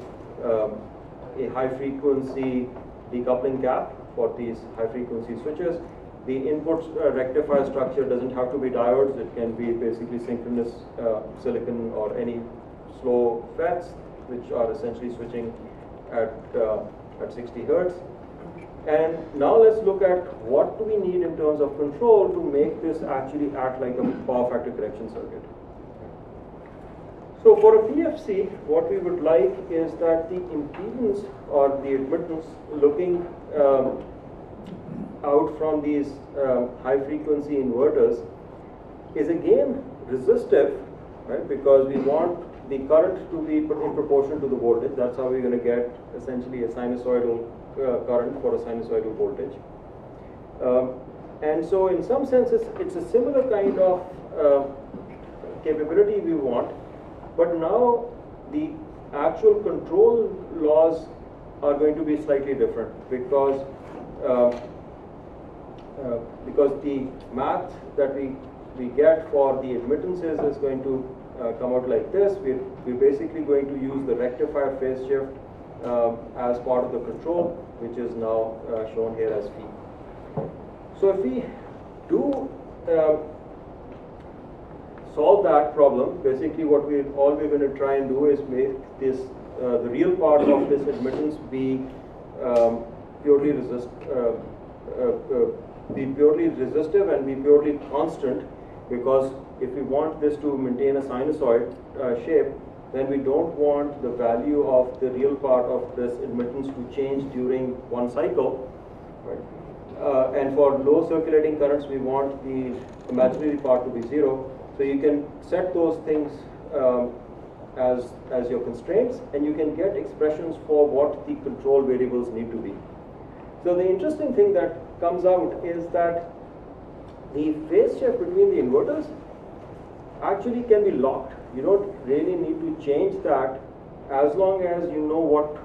high-frequency decoupling cap for these high-frequency switches. The input rectifier structure doesn't have to be diodes. It can be basically synchronous silicon or any slow FETs, which are essentially switching at 60 hertz. And now let's look at what do we need in terms of control to make this actually act like a power factor correction circuit. So for a PFC, what we would like is that the impedance or the admittance looking out from these high frequency inverters is again resistive, right? Because we want the current to be in proportion to the voltage. That's how we're going to get essentially a sinusoidal current for a sinusoidal voltage. And so in some senses, it's a similar kind of capability we want, but now the actual control laws are going to be slightly different because the math that we get for the admittances is going to come out like this. We're basically going to use the rectifier phase shift as part of the control, which is now shown here as phi. So if we do solve that problem, basically all we're going to try and do is make this the real part of this admittance be purely resistive and be purely constant, because if we want this to maintain a sinusoid shape, then we don't want the value of the real part of this admittance to change during one cycle, right? And for low circulating currents, we want the imaginary part to be zero. So you can set those things as your constraints, and you can get expressions for what the control variables need to be. So the interesting thing that comes out is that the phase shift between the inverters actually can be locked. You don't really need to change that as long as you know what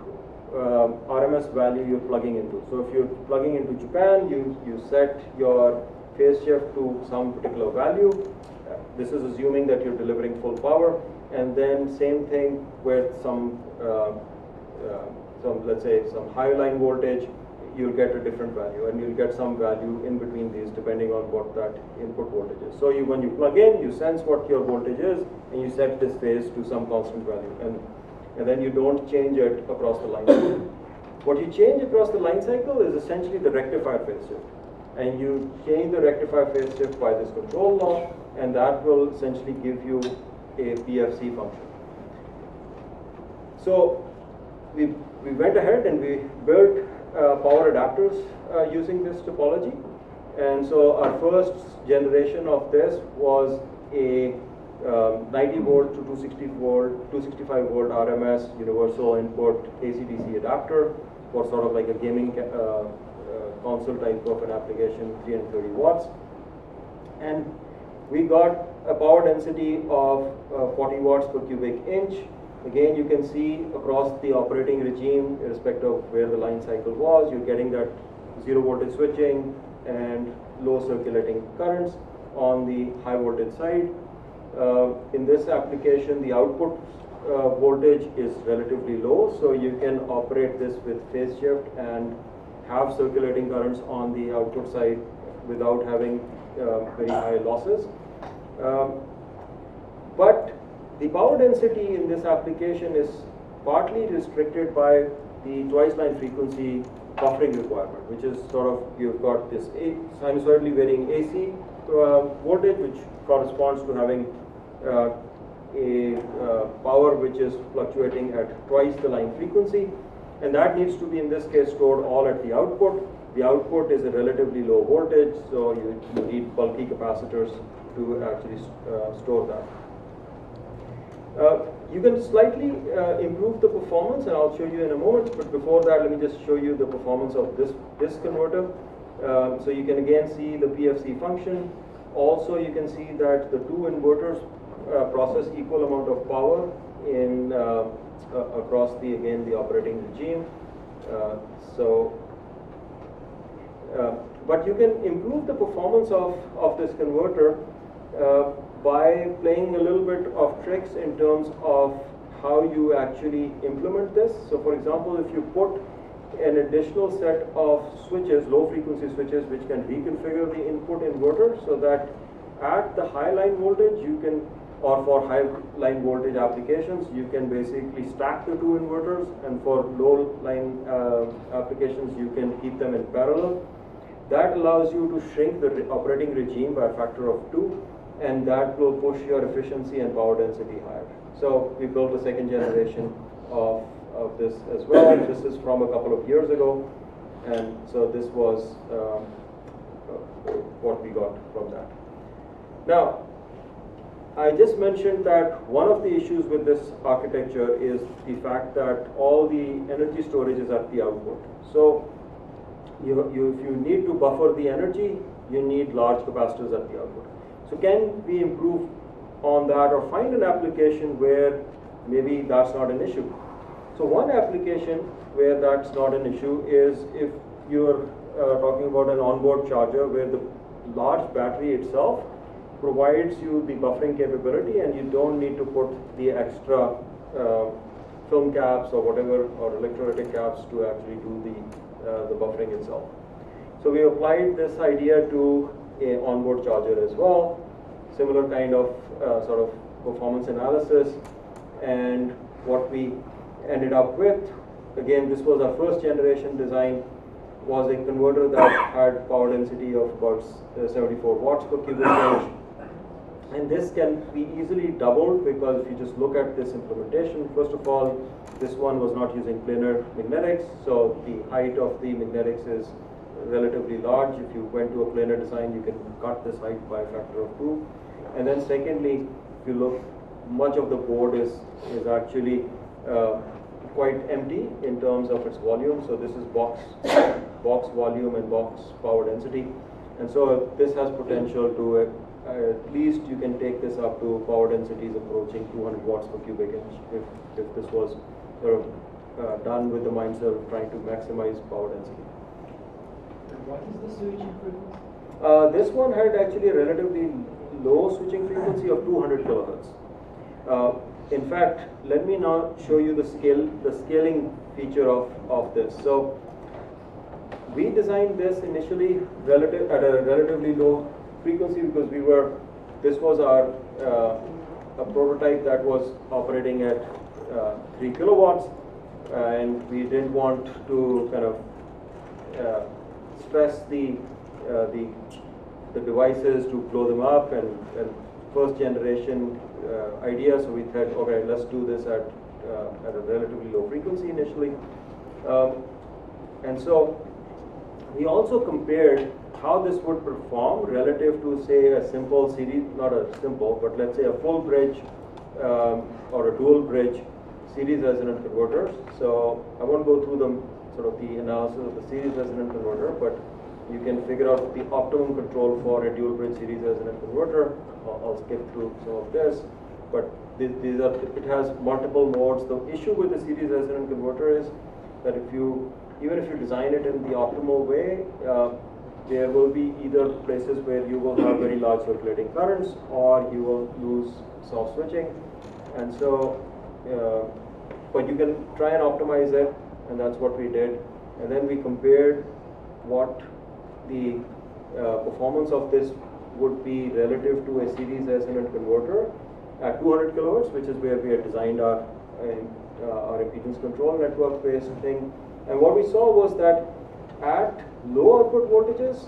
RMS value you're plugging into. So if you're plugging into Japan, you set your phase shift to some particular value. This is assuming that you're delivering full power, and then same thing with some let's say some high line voltage, you'll get a different value, and you'll get some value in between these depending on what that input voltage is. So when you plug in, you sense what your voltage is, and you set this phase to some constant value, and then you don't change it across the line cycle. What you change across the line cycle is essentially the rectifier phase shift, and you change the rectifier phase shift by this control law, and that will essentially give you a PFC function. So we went ahead and we built power adapters using this topology, and so our first generation of this was a 90 volt to 265 volt RMS universal input AC/DC adapter for sort of like a gaming console type of an application, 330 watts, and we got a power density of 40 watts per cubic inch. Again, you can see across the operating regime, irrespective of where the line cycle was, you're getting that zero voltage switching and low circulating currents on the high voltage side. In this application, the output voltage is relatively low, so you can operate this with phase shift and have circulating currents on the output side without having very high losses. But the power density in this application is partly restricted by the twice line frequency buffering requirement, which is sort of, you've got this sinusoidally varying AC voltage, which corresponds to having a power which is fluctuating at twice the line frequency, and that needs to be in this case stored all at the output. The output is a relatively low voltage, so you need bulky capacitors to actually store that. You can slightly improve the performance, and I'll show you in a moment, but before that let me just show you the performance of this converter. So you can again see the PFC function. Also you can see that the two inverters process equal amount of power in across the operating regime. But you can improve the performance of this converter by playing a little bit of tricks in terms of how you actually implement this. So for example, if you put an additional set of switches, low frequency switches, which can reconfigure the input inverter so that at the high line voltage you can, or for high line voltage applications, you can basically stack the two inverters, and for low line applications you can keep them in parallel. That allows you to shrink the operating regime by a factor of 2, and that will push your efficiency and power density higher. So we built a second generation of this as well. This is from a couple of years ago, and so this was what we got from that. Now, I just mentioned that one of the issues with this architecture is the fact that all the energy storage is at the output. So if you need to buffer the energy, you need large capacitors at the output. So can we improve on that, or find an application where maybe that's not an issue? So one application where that's not an issue is if you're talking about an onboard charger where the large battery itself provides you the buffering capability, and you don't need to put the extra film caps or whatever, or electrolytic caps to actually do the buffering itself. So we applied this idea to a onboard charger as well, similar kind of sort of performance analysis, and what we ended up with, again this was our first generation design, was a converter that had power density of about 74 watts per cubic inch. And this can be easily doubled, because if you just look at this implementation, first of all, this one was not using planar magnetics, so the height of the magnetics is relatively large. If you went to a planar design, you can cut this height by a factor of 2. And then secondly, if you look, much of the board is actually quite empty in terms of its volume. So this is box box volume and box power density. And so this has potential to, at least you can take this up to power densities approaching 200 watts per cubic inch if this was sort of done with the mindset of trying to maximize power density. What is the switching frequency? This one had actually a relatively low switching frequency of 200 kilohertz. In fact, let me now show you the scaling feature of this. So we designed this initially at a relatively low frequency because this was our a prototype that was operating at 3 kilowatts, and we didn't want to kind of stress the devices to blow them up and first generation idea. So we thought, okay, let's do this at a relatively low frequency initially, and so we also compared how this would perform relative to, say, a simple series, not a simple, but let's say a full bridge or a dual bridge series resonant converters. So I won't go through the analysis of the series resonant converter, but you can figure out the optimum control for a dual bridge series resonant converter. I'll skip through some of this, but it has multiple modes. The issue with the series resonant converter is that even if you design it in the optimal way, there will be either places where you will have very large circulating currents, or you will lose soft switching. And so, but you can try and optimize it, and that's what we did. And then we compared what the performance of this would be relative to a series resonant converter at 200 kilohertz, which is where we had designed our impedance control network based thing. And what we saw was that at low output voltages,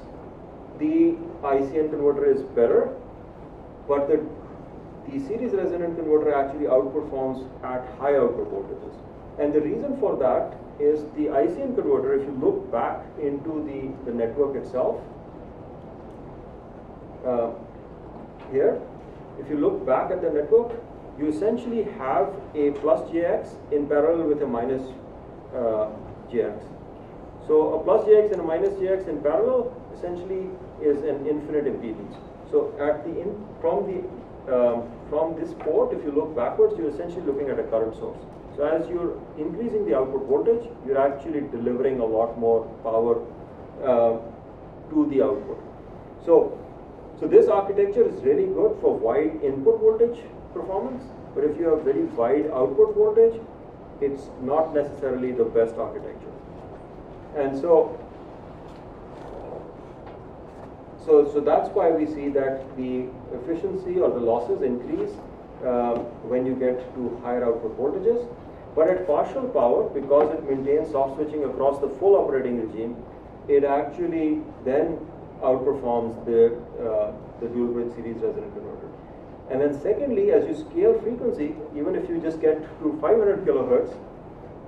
the ICN converter is better, but the series resonant converter actually outperforms at high output voltages. And the reason for that is the ICN converter, if you look back into the network itself, here, if you look back at the network, you essentially have a plus JX in parallel with a minus JX. So a plus JX and a minus JX in parallel essentially is an infinite impedance. So from this port, if you look backwards, you're essentially looking at a current source. So as you're increasing the output voltage, you're actually delivering a lot more power to the output. So this architecture is really good for wide input voltage performance, but if you have very wide output voltage, it's not necessarily the best architecture. And so that's why we see that the efficiency or the losses increase when you get to higher output voltages. But at partial power, because it maintains soft switching across the full operating regime, it actually then outperforms the dual bridge series resonant converter. And then secondly, as you scale frequency, even if you just get to 500 kilohertz,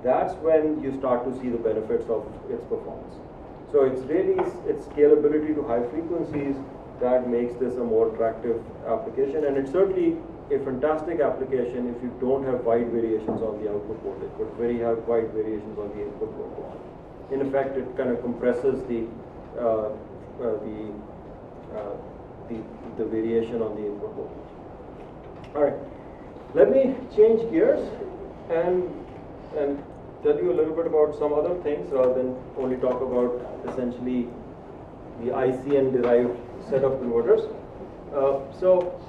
that's when you start to see the benefits of its performance. So it's really its scalability to high frequencies that makes this a more attractive application, and it's certainly a fantastic application if you don't have wide variations on the output voltage, but very wide variations on the input voltage. In effect, it kind of compresses the variation on the input voltage. All right, let me change gears and tell you a little bit about some other things rather than only talk about essentially the ICN derived set of converters. So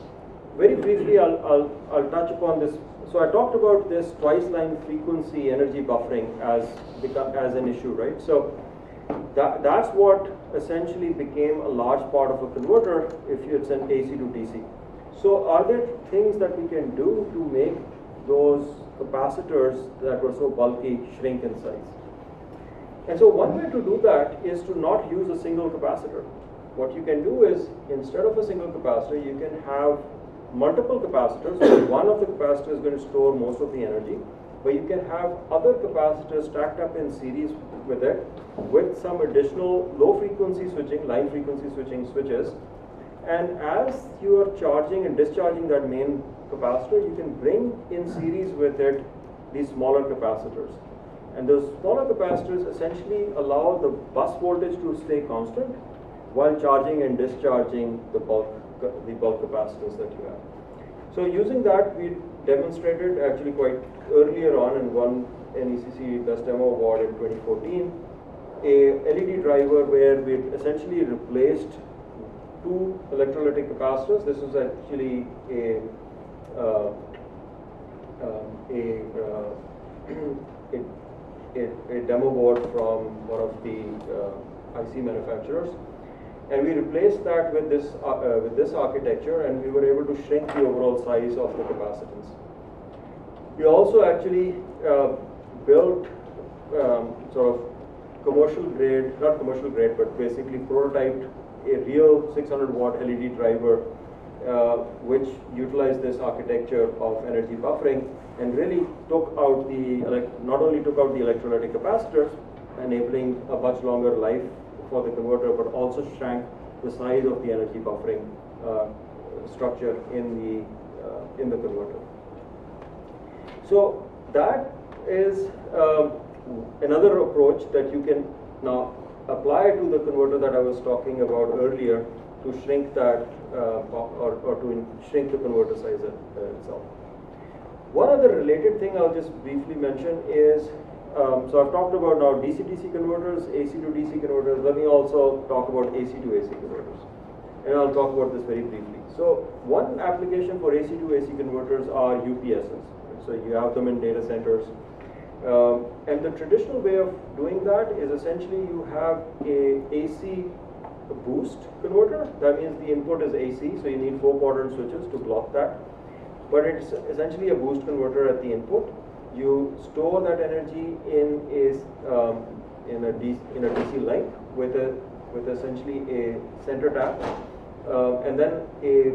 very briefly, I'll touch upon this. So I talked about this twice line frequency energy buffering as an issue, right? So that's what essentially became a large part of a converter if it's an AC to DC. So are there things that we can do to make those capacitors that were so bulky shrink in size? And so one way to do that is to not use a single capacitor. What you can do is, instead of a single capacitor, you can have multiple capacitors. So one of the capacitors is going to store most of the energy, but you can have other capacitors stacked up in series with it, with some additional low frequency switching, line frequency switching switches. And as you are charging and discharging that main capacitor, you can bring in series with it these smaller capacitors. And those smaller capacitors essentially allow the bus voltage to stay constant while charging and discharging the bulk capacitors that you have. So using that, we demonstrated actually quite earlier on in one NECC Best Demo Award in 2014, a LED driver where we essentially replaced two electrolytic capacitors. This was actually a demo board from one of the IC manufacturers, and we replaced that with this architecture, and we were able to shrink the overall size of the capacitance. We also actually built sort of commercial grade, not commercial grade, but basically prototyped a real 600 watt LED driver which utilized this architecture of energy buffering and really took out not only took out the electrolytic capacitors, enabling a much longer life for the converter, but also shrank the size of the energy buffering structure in the converter. So that is another approach that you can now apply to the converter that I was talking about earlier to shrink that or to shrink the converter size itself. One other related thing I'll just briefly mention is, so I've talked about now DC-DC converters, AC to DC converters. Let me also talk about AC to AC converters, and I'll talk about this very briefly. So one application for AC to AC converters are UPSs. So you have them in data centers. And the traditional way of doing that is essentially you have a AC boost converter. That means the input is AC, so you need 4 quadrant switches to block that. But it's essentially a boost converter at the input. You store that energy in a DC link with essentially a center tap, and then a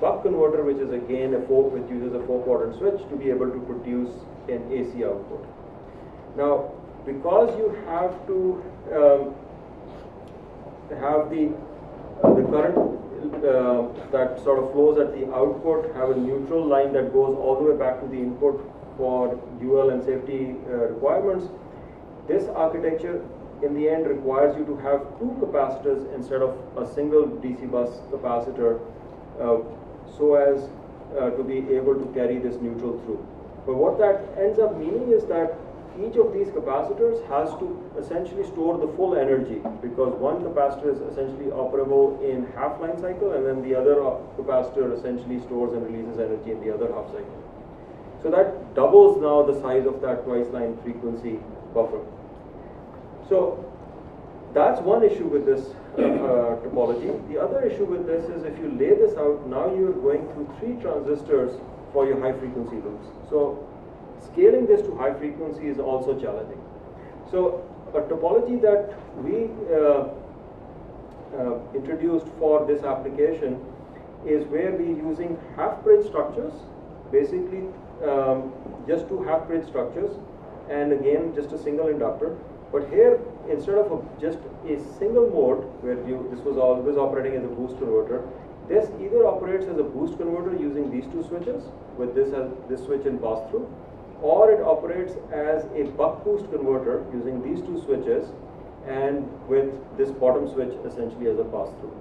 buck converter, which is again which uses a 4 quadrant switch to be able to produce an AC output. Now, because you have to have the current that sort of flows at the output, have a neutral line that goes all the way back to the input for UL and safety requirements, this architecture in the end requires you to have 2 capacitors instead of a single DC bus capacitor, so as to be able to carry this neutral through. But what that ends up meaning is that each of these capacitors has to essentially store the full energy, because one capacitor is essentially operable in half line cycle, and then the other capacitor essentially stores and releases energy in the other half cycle. So that doubles now the size of that twice line frequency buffer. So that's one issue with this topology. The other issue with this is if you lay this out, now you're going through 3 transistors for your high frequency loops. So scaling this to high frequency is also challenging. So a topology that we introduced for this application is where we're using half bridge structures, basically just 2 half bridge structures, and again just a single inductor. But here, instead of just a single mode where this was always operating as a boost converter, this either operates as a boost converter using these 2 switches with this switch in pass through, or it operates as a buck boost converter using these 2 switches and with this bottom switch essentially as a pass through.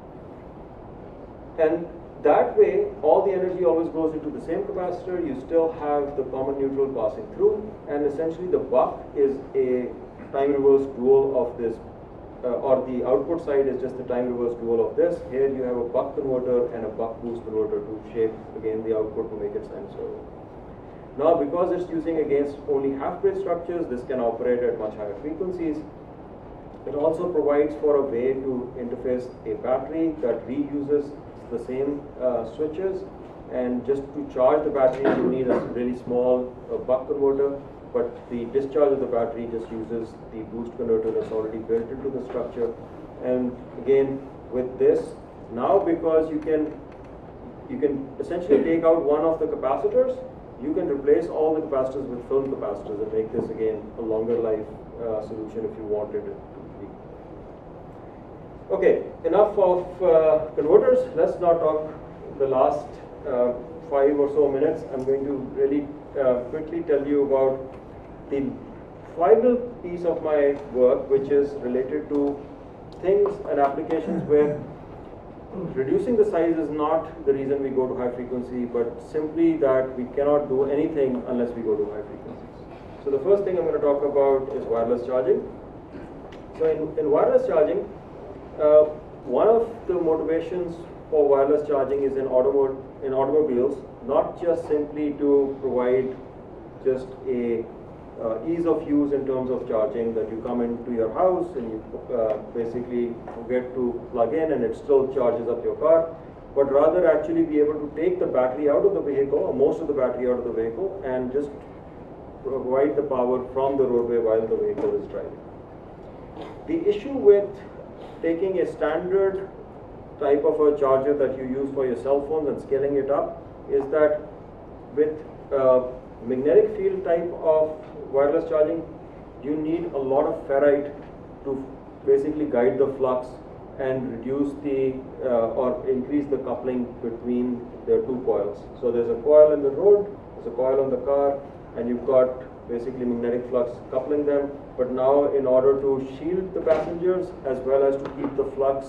And that way, all the energy always goes into the same capacitor. You still have the common neutral passing through, and essentially the buck is a time reverse dual of this, or the output side is just the time reverse dual of this. Here you have a buck converter and a buck boost converter to shape again the output to make it sinusoidal. Now, because it's using against only half bridge structures, this can operate at much higher frequencies. It also provides for a way to interface a battery that reuses the same switches, and just to charge the battery you need a really small buck converter, but the discharge of the battery just uses the boost converter that's already built into the structure. And again, with this, now because you can essentially take out one of the capacitors, you can replace all the capacitors with film capacitors and make this again a longer life solution if you wanted it to be. Okay, enough of converters. Let's now talk the last 5 or so minutes. I'm going to really quickly tell you about the final piece of my work, which is related to things and applications where reducing the size is not the reason we go to high frequency, but simply that we cannot do anything unless we go to high frequencies. So the first thing I'm going to talk about is wireless charging. So in wireless charging, one of the motivations for wireless charging is in automobiles, not just simply to provide just a ease of use in terms of charging, that you come into your house and you basically get to plug in and it still charges up your car, but rather actually be able to take the battery out of the vehicle, or most of the battery out of the vehicle, and just provide the power from the roadway while the vehicle is driving. The issue with taking a standard type of a charger that you use for your cell phones and scaling it up is that with magnetic field type of wireless charging, you need a lot of ferrite to basically guide the flux and reduce the or increase the coupling between the two coils. So there's a coil in the road, there's a coil on the car, and you've got basically magnetic flux coupling them. But now, in order to shield the passengers as well as to keep the flux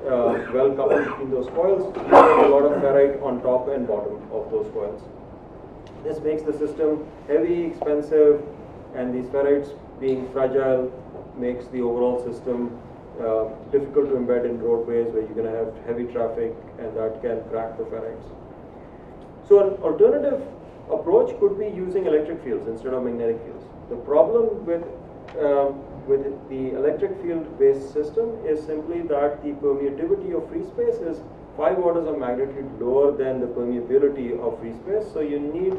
well coupled between those coils, you need a lot of ferrite on top and bottom of those coils. This makes the system heavy, expensive, and these ferrites being fragile makes the overall system difficult to embed in roadways where you're going to have heavy traffic, and that can crack the ferrites. So an alternative approach could be using electric fields instead of magnetic fields. The problem with the electric field based system is simply that the permeativity of free space is 5 orders of magnitude lower than the permeability of free space. So you need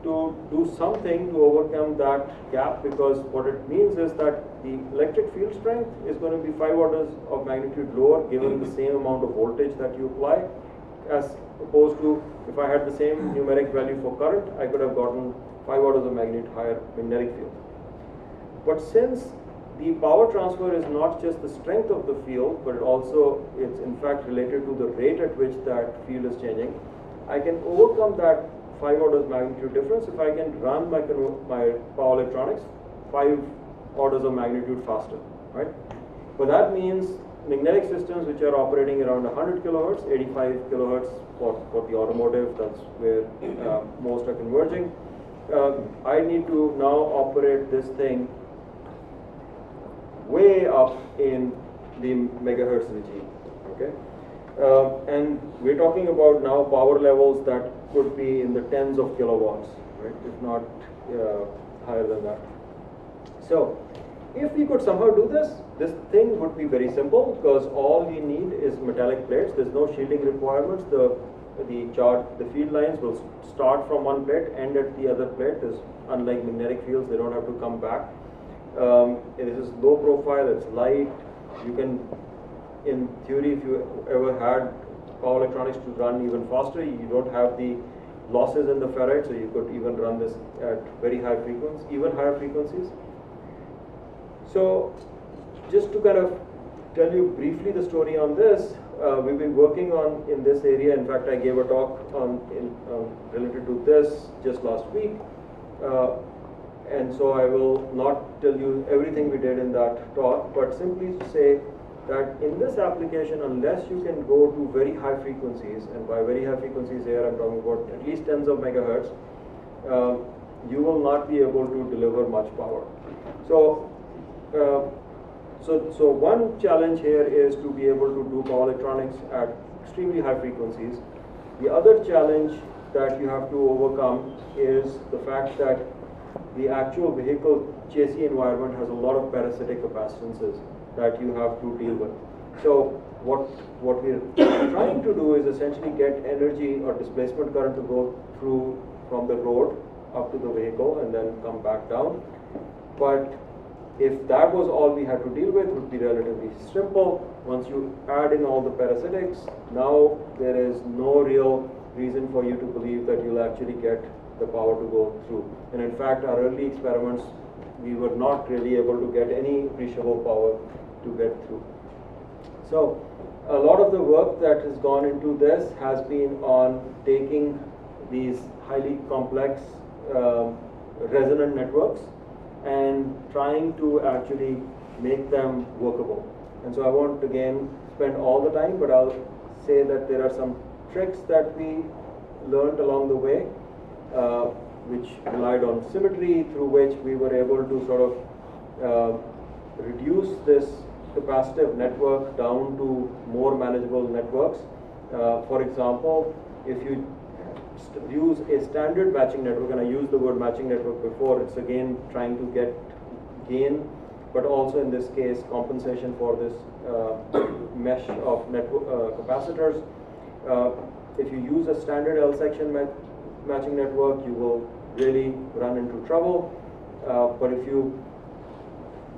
to do something to overcome that gap, because what it means is that the electric field strength is going to be 5 orders of magnitude lower given the same amount of voltage that you apply, as opposed to if I had the same numeric value for current, I could have gotten 5 orders of magnitude higher magnetic field. But since the power transfer is not just the strength of the field, but it's in fact related to the rate at which that field is changing, I can overcome that 5 orders magnitude difference if I can run my power electronics 5 orders of magnitude faster, right? But that means magnetic systems which are operating around 100 kilohertz, 85 kilohertz for the automotive, that's where most are converging. I need to now operate this thing way up in the megahertz regime, okay? And we're talking about now power levels that could be in the tens of kilowatts, right? If not higher than that. So if we could somehow do this, this thing would be very simple, because all we need is metallic plates. There's no shielding requirements. The field lines will start from one plate, end at the other plate. Unlike magnetic fields, they don't have to come back. It is low profile, it's light. You can, in theory, if you ever had power electronics to run even faster, you don't have the losses in the ferrite, so you could even run this at very high frequencies, even higher frequencies. So just to kind of tell you briefly the story on this, we've been working on in this area. In fact, I gave a talk related to this just last week. And so I will not tell you everything we did in that talk, but simply to say that in this application, unless you can go to very high frequencies, and by very high frequencies here I'm talking about at least tens of megahertz, you will not be able to deliver much power. So one challenge here is to be able to do power electronics at extremely high frequencies. The other challenge that you have to overcome is the fact that the actual vehicle chassis environment has a lot of parasitic capacitances that you have to deal with. So what we're trying to do is essentially get energy or displacement current to go through from the road up to the vehicle and then come back down. But if that was all we had to deal with, it would be relatively simple. Once you add in all the parasitics, now there is no real reason for you to believe that you'll actually get the power to go through. And in fact, our early experiments, we were not really able to get any appreciable power to get through. So a lot of the work that has gone into this has been on taking these highly complex resonant networks and trying to actually make them workable. And so I won't again spend all the time, but I'll say that there are some tricks that we learned along the way, which relied on symmetry, through which we were able to sort of reduce this capacitive network down to more manageable networks. For example, if you use a standard matching network, and I used the word matching network before, it's again trying to get gain, but also in this case compensation for this mesh of network capacitors. If you use a standard L-section matching network, you will really run into trouble. But if you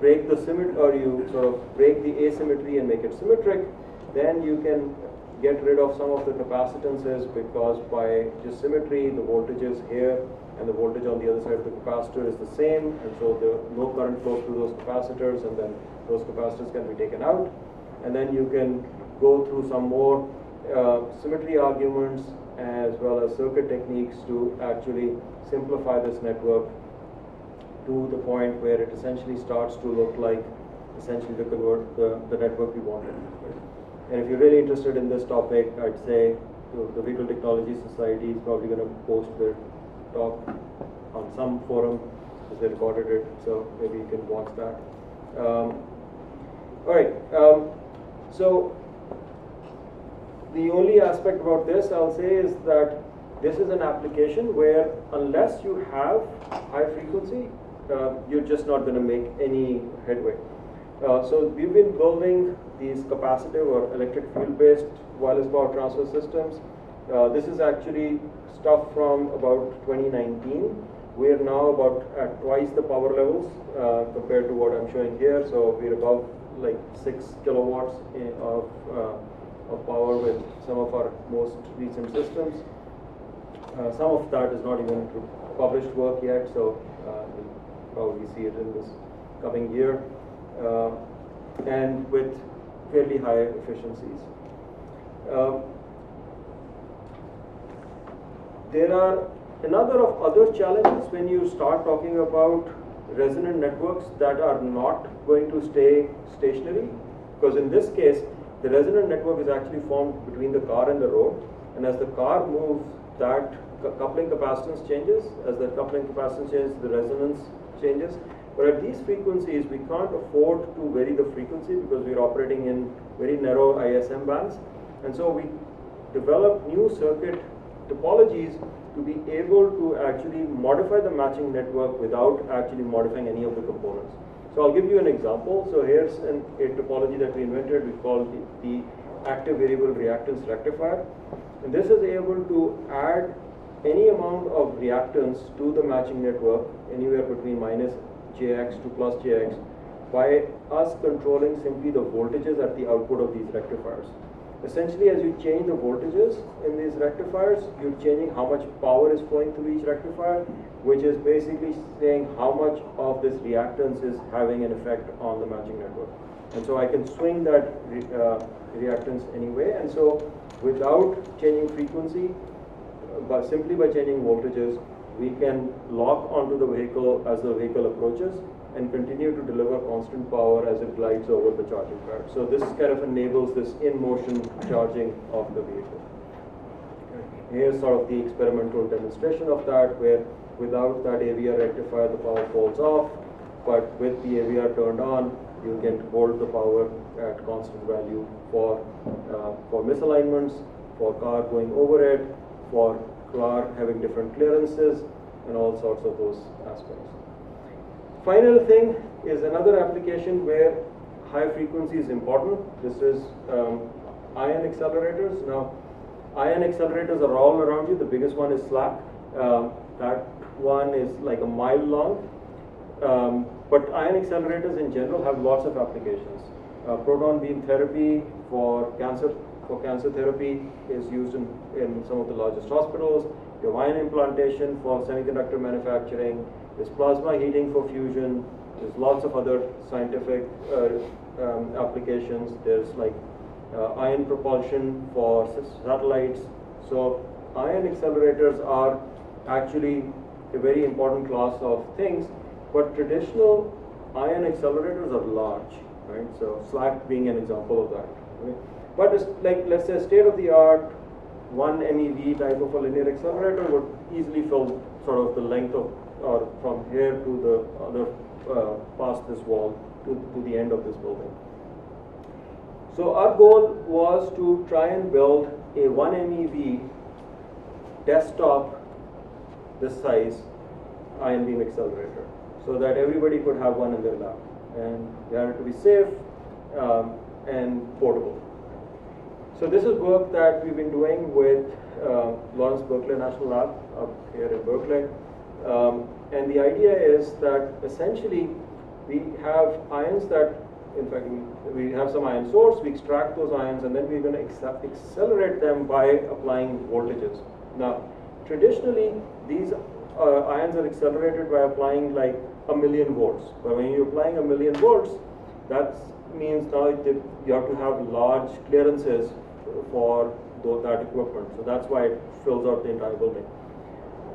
break the symmetry, or you sort of break the asymmetry and make it symmetric, then you can get rid of some of the capacitances, because by just symmetry, the voltages here and the voltage on the other side of the capacitor is the same, and so no current flows through those capacitors, and then those capacitors can be taken out. And then you can go through some more symmetry arguments as well as circuit techniques to actually simplify this network to the point where it essentially starts to look like essentially the network we wanted. And if you're really interested in this topic, I'd say the Vehicle Technology Society is probably going to post their talk on some forum, because they recorded it, so maybe you can watch that. All right, so the only aspect about this I'll say is that this is an application where unless you have high frequency, you're just not going to make any headway. So we've been building these capacitive or electric field-based wireless power transfer systems. This is actually stuff from about 2019. We are now about at twice the power levels compared to what I'm showing here. So we're above like 6 kilowatts of power with some of our most recent systems. Some of that is not even published work yet, so you'll probably see it in this coming year, and with fairly high efficiencies. There are a number of other challenges when you start talking about resonant networks that are not going to stay stationary, because in this case, the resonant network is actually formed between the car and the road, and as the car moves, that coupling capacitance changes. As that coupling capacitance changes, the resonance changes. But at these frequencies, we can't afford to vary the frequency because we're operating in very narrow ISM bands. And so we develop new circuit topologies to be able to actually modify the matching network without actually modifying any of the components. So I'll give you an example. So here's a topology that we invented. We call the active variable reactance rectifier. And this is able to add any amount of reactance to the matching network, anywhere between minus jx to plus jx, by us controlling simply the voltages at the output of these rectifiers. Essentially, as you change the voltages in these rectifiers, you're changing how much power is flowing through each rectifier, which is basically saying how much of this reactance is having an effect on the matching network. And so I can swing that reactance anyway, and so without changing frequency, but simply by changing voltages, we can lock onto the vehicle as the vehicle approaches and continue to deliver constant power as it glides over the charging pad. So this kind of enables this in-motion charging of the vehicle. Here's sort of the experimental demonstration of that, where without that AVR rectifier, the power falls off, but with the AVR turned on, you can hold the power at constant value for misalignments, for car going over it, for car having different clearances, and all sorts of those aspects. Final thing is another application where high frequency is important. This is ion accelerators. Now, ion accelerators are all around you. The biggest one is SLAC. That one is like a mile long. But ion accelerators in general have lots of applications. Proton beam therapy for cancer therapy is used in some of the largest hospitals. You have ion implantation for semiconductor manufacturing. There's plasma heating for fusion. There's lots of other scientific applications. There's like ion propulsion for satellites. So ion accelerators are actually a very important class of things. but traditional ion accelerators are large, right? So SLAC being an example of that. Right? But it's like, let's say, state of the art 1 MeV type of a linear accelerator would easily fill sort of the length of, or from here to the other, past this wall to the end of this building. So our goal was to try and build a 1 MeV desktop this size ion beam accelerator, so that everybody could have one in their lab, and we had it to be safe and portable. So this is work that we've been doing with Lawrence Berkeley National Lab up here in Berkeley. And the idea is that essentially we have ions that, in fact, we have some ion source, we extract those ions, and then we're going to accelerate them by applying voltages. Now, traditionally, these ions are accelerated by applying like 1,000,000 volts. But when you're applying 1,000,000 volts, that means now you have to have large clearances for that equipment. So that's why it fills out the entire building.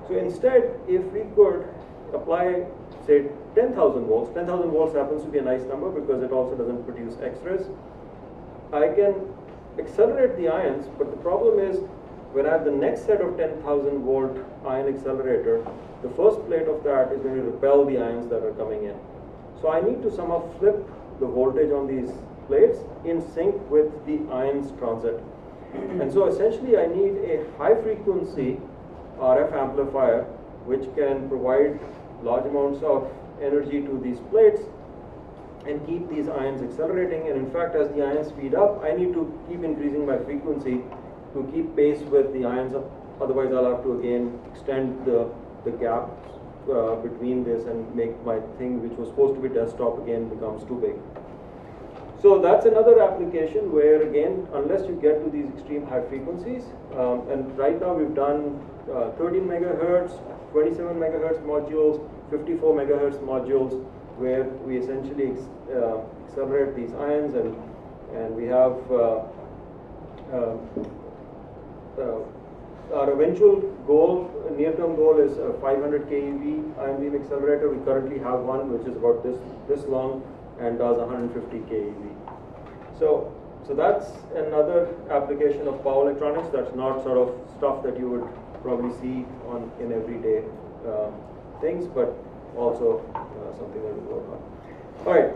So instead, if we could apply, say, 10,000 volts, 10,000 volts happens to be a nice number because it also doesn't produce X-rays. I can accelerate the ions, but the problem is when I have the next set of 10,000 volt ion accelerator, the first plate of that is going to repel the ions that are coming in. So I need to somehow flip the voltage on these plates in sync with the ions transit. And so essentially I need a high frequency RF amplifier which can provide large amounts of energy to these plates and keep these ions accelerating. And in fact, as the ions speed up, I need to keep increasing my frequency to keep pace with the ions. Otherwise I'll have to again extend the gap between this and make my thing which was supposed to be desktop again becomes too big. So that's another application where again, unless you get to these extreme high frequencies, and right now we've done 13 megahertz, 27 megahertz modules, 54 megahertz modules, where we essentially accelerate these ions, and we have our eventual goal, near-term goal, is a 500 keV ion beam accelerator. We currently have one which is about this long and does 150 keV. So that's another application of power electronics. That's not sort of stuff that you would probably see in everyday things, but also something that we work on. All right,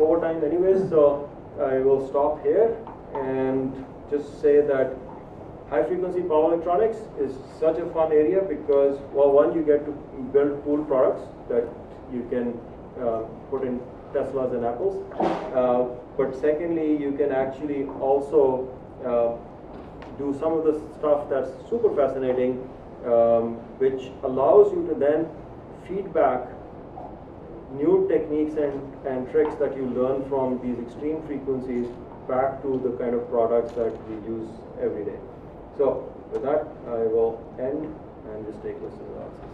over time anyways, so I will stop here and just say that high frequency power electronics is such a fun area because, well, one, you get to build cool products that you can put in Teslas and Apples, but secondly, you can actually also do some of the stuff that's super fascinating, which allows you to then feed back new techniques and tricks that you learn from these extreme frequencies back to the kind of products that we use every day. So with that, I will end and just take questions and answers.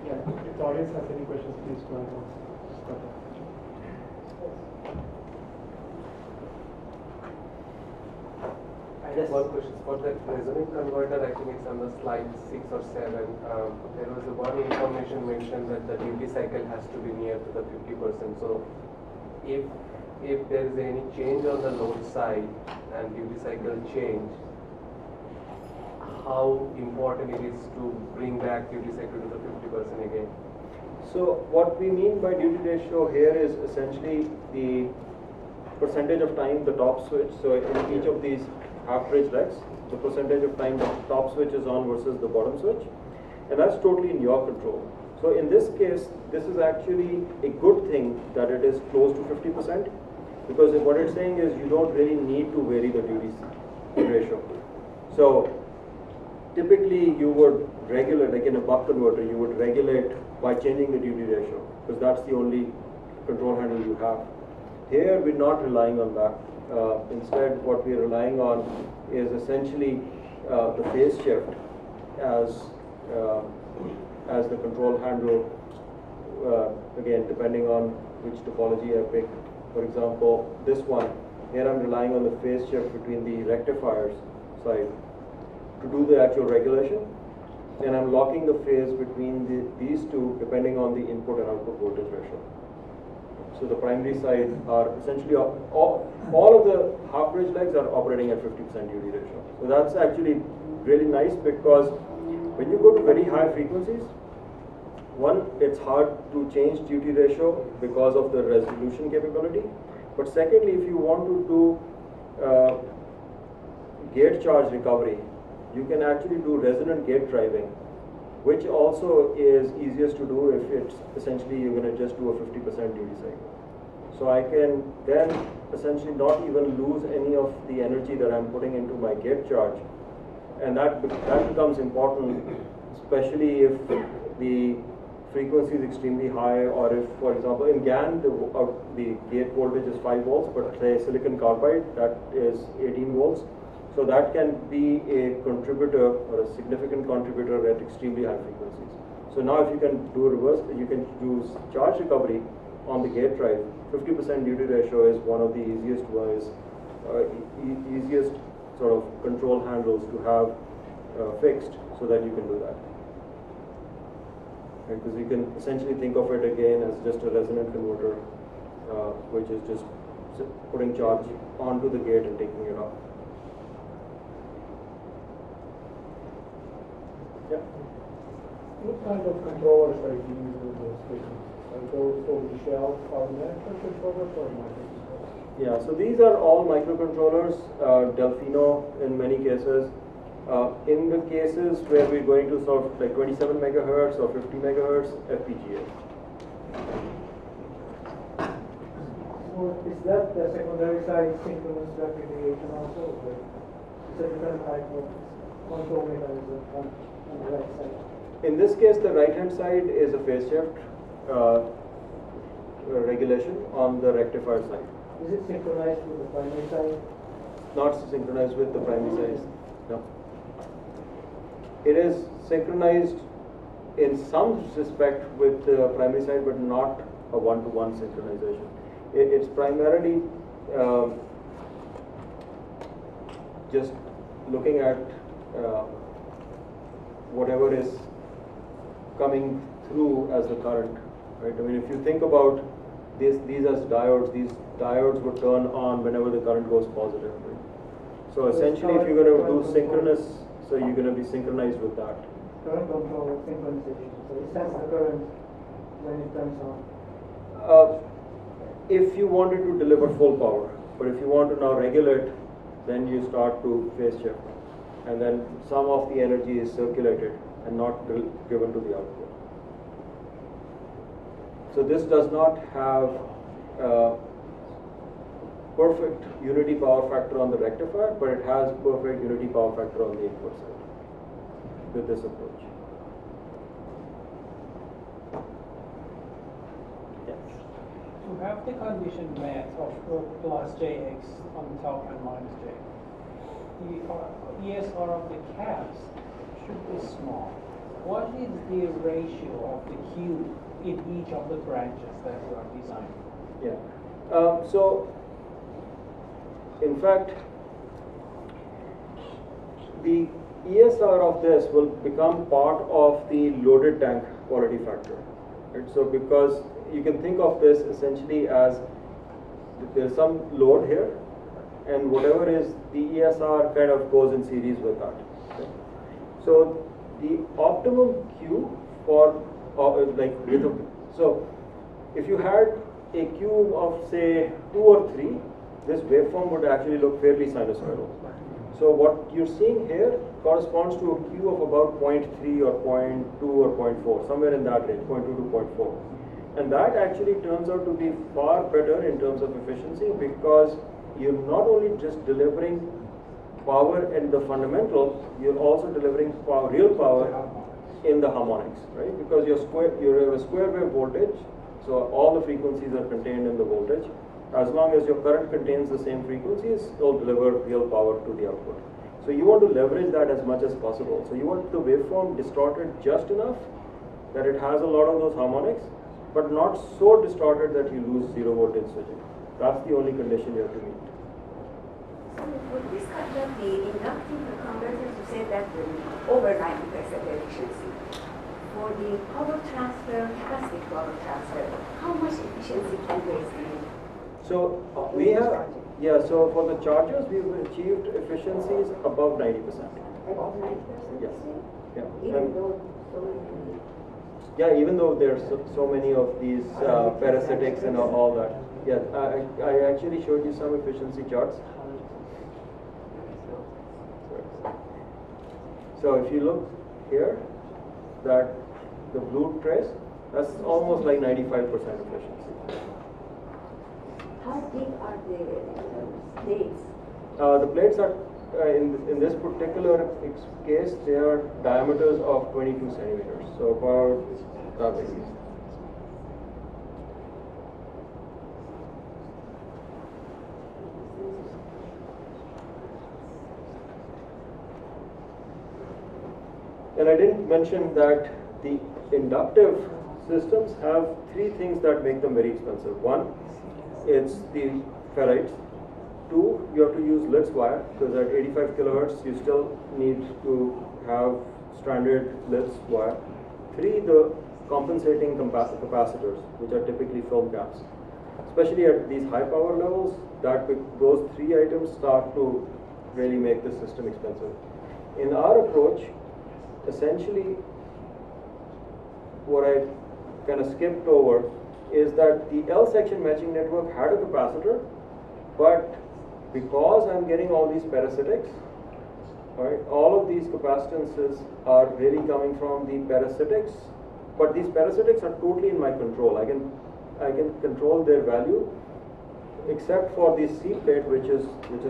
Yeah, if the audience has any questions, please go ahead. I just one question for the resonant converter. I think it's on the slide 6 or 7. There was one information mentioned that the duty cycle has to be near to the 50%. So if there is any change on the load side and duty cycle change, how important it is to bring back duty cycle to the 50% again? So what we mean by duty ratio here is essentially the percentage of time the top switch. So in each of these half-bridge decks, the percentage of time the top switch is on versus the bottom switch, and that's totally in your control. So in this case, this is actually a good thing that it is close to 50%, because what it's saying is you don't really need to vary the duty ratio. So typically you would regulate, like in a buck converter, you would regulate by changing the duty ratio, because that's the only control handle you have. Here we're not relying on that. Instead, what we're relying on is essentially the phase shift as the control handle. Again, depending on which topology I pick. For example, this one, here I'm relying on the phase shift between the rectifiers side to do the actual regulation, and I'm locking the phase between these two depending on the input and output voltage ratio. So the primary side are essentially all of the half bridge legs are operating at 50% duty ratio. So that's actually really nice, because when you go to very high frequencies, one, it's hard to change duty ratio because of the resolution capability. But secondly, if you want to do gate charge recovery, you can actually do resonant gate driving, which also is easiest to do if it's essentially you're going to just do a 50% duty cycle. So I can then essentially not even lose any of the energy that I'm putting into my gate charge, and that becomes important, especially if the frequency is extremely high, or if, for example, in GaN the gate voltage is 5 volts, but say silicon carbide, that is 18 volts. So that can be a contributor or a significant contributor at extremely high frequencies. So now if you can do reverse, you can use charge recovery on the gate drive. 50% duty ratio is one of the easiest ways, easiest sort of control handles to have fixed, so that you can do that. Because you can essentially think of it again as just a resonant converter, which is just putting charge onto the gate and taking it off. Yeah. What kind of controllers are you using with those switches? Are those over the shelf automatic controllers or microcontrollers? Yeah, so these are all microcontrollers, Delfino in many cases. In the cases where we're going to sort of like 27 megahertz or 50 megahertz, FPGA. So is that the secondary side synchronous replication also? Or is it a different type of control mechanism on the right side? In this case, the right-hand side is a phase shift regulation on the rectifier side. Is it synchronized with the primary side? Not synchronized with the primary side. No. It is synchronized in some respect with the primary side, but not a one-to-one synchronization. It's primarily just looking at whatever is coming through as the current, right? I mean, if you think about these as diodes, these diodes would turn on whenever the current goes positive, right? So essentially, if you're going to do synchronous, so you're going to be synchronized with that. Current control synchronization. So it sends the current when it turns on. If you wanted to deliver full power, but if you want to now regulate, then you start to phase shift, and then some of the energy is circulated and not given to the output. So this does not have perfect unity power factor on the rectifier, but it has perfect unity power factor on the input side with this approach. Yes. To have the condition met of plus Jx on the top and minus J, the ESR of the caps should be small. What is the ratio of the Q in each of the branches that you are designing? Yeah. So, in fact, the ESR of this will become part of the loaded tank quality factor. Right? So, because you can think of this essentially as there's some load here, and whatever is the ESR kind of goes in series with that. Okay? So, the optimum Q for so if you had a Q of say 2 or 3, this waveform would actually look fairly sinusoidal. So what you're seeing here corresponds to a Q of about 0.3 or 0.2 or 0.4, somewhere in that range, 0.2 to 0.4. And that actually turns out to be far better in terms of efficiency, because you're not only just delivering power in the fundamentals, you're also delivering real power in the harmonics, right? Because you have a square wave voltage, so all the frequencies are contained in the voltage. As long as your current contains the same frequencies, it'll deliver real power to the output. So you want to leverage that as much as possible. So you want the waveform distorted just enough that it has a lot of those harmonics, but not so distorted that you lose zero voltage switching. That's the only condition you have to meet. Would this conduct the inductive converters, you said that over 90% efficiency. For the power transfer, capacitive power transfer, how much efficiency can we estimate? So we have, yeah, so for the chargers, we've achieved efficiencies above 90%. Above 90%? Yes. Yeah. Even though so many. Yeah, even though there's so many of these parasitics and all that. Yeah, I actually showed you some efficiency charts. So if you look here, that the blue trace, that's almost like 95% efficiency. How big are the plates? The plates are, in this particular case, they are diameters of 22 centimeters, so about that big. And I didn't mention that the inductive systems have three things that make them very expensive. One, it's the ferrites. Two, you have to use Litz wire, because at 85 kilohertz you still need to have stranded Litz wire. Three, the compensating capacitors, which are typically film caps. Especially at these high power levels, those three items start to really make the system expensive. In our approach, essentially, what I kind of skipped over is that the L section matching network had a capacitor, but because I'm getting all these parasitics, right, all of these capacitances are really coming from the parasitics, but these parasitics are totally in my control. I can control their value, except for the C plate, which is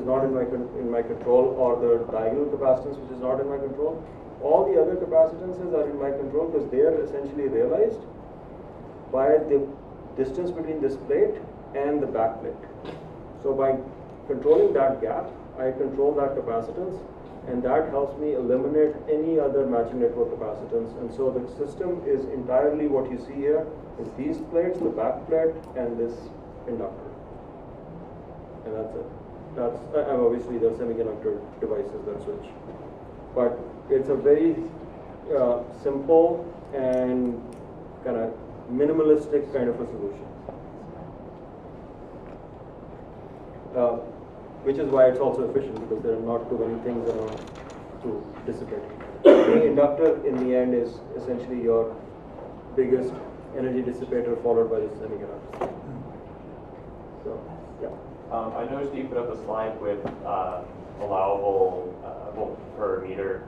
not in my control, or the diagonal capacitance, which is not in my control. All the other capacitances are in my control because they are essentially realized by the distance between this plate and the back plate. So by controlling that gap, I control that capacitance, and that helps me eliminate any other matching network capacitance. And so the system is entirely what you see here is these plates, the back plate, and this inductor. And that's it. And obviously the semiconductor devices that switch. But it's a very simple and kind of minimalistic kind of a solution. Which is why it's also efficient, because there are not too many things around to dissipate. The inductor in the end is essentially your biggest energy dissipator, followed by the semiconductor. So, yeah. I noticed you put up a slide with allowable volt per meter.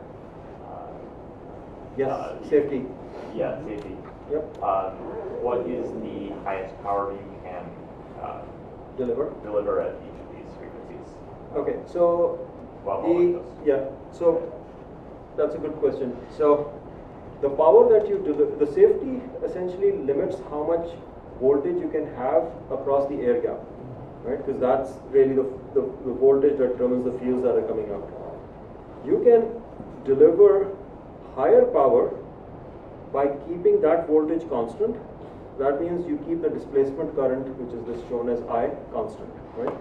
Yes, safety. Yeah, safety. Yep. What is the highest power you can deliver at each of these frequencies? Okay, so so that's a good question. So the power that you deliver, the safety essentially limits how much voltage you can have across the air gap, right? Because that's really the voltage that determines the fields that are coming out. You can deliver higher power by keeping that voltage constant. That means you keep the displacement current, which is this shown as I, constant, right?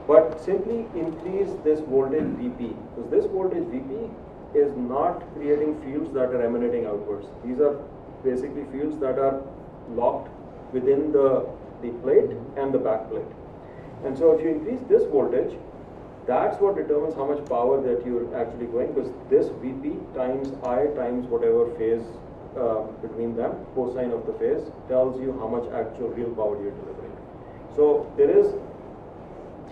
But simply increase this voltage VP, because this voltage VP is not creating fields that are emanating outwards. These are basically fields that are locked within the plate and the back plate. And so if you increase this voltage, that's what determines how much power that you're actually going, because this VP times I times whatever phase between them, cosine of the phase, tells you how much actual real power you're delivering. So there is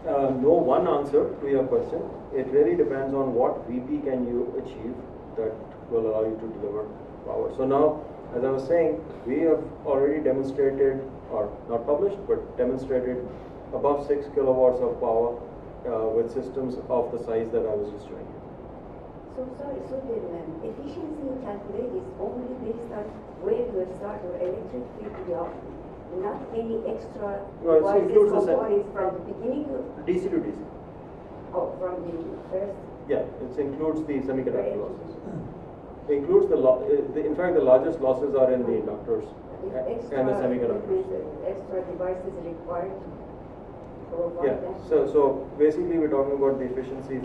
no one answer to your question. It really depends on what VP can you achieve that will allow you to deliver power. So now, as I was saying, we have already demonstrated, or not published, but demonstrated above 6 kilowatts of power with systems of the size that I was just showing you. So the efficiency you calculate is only based on where you start your electric field, not any extra components from the beginning to DC to DC. Oh, from the first. Yeah, it includes the semiconductor losses. It includes in fact, the largest losses are in the inductors and the semiconductors. Extra devices required. provide Yeah, that? so basically we're talking about the efficiency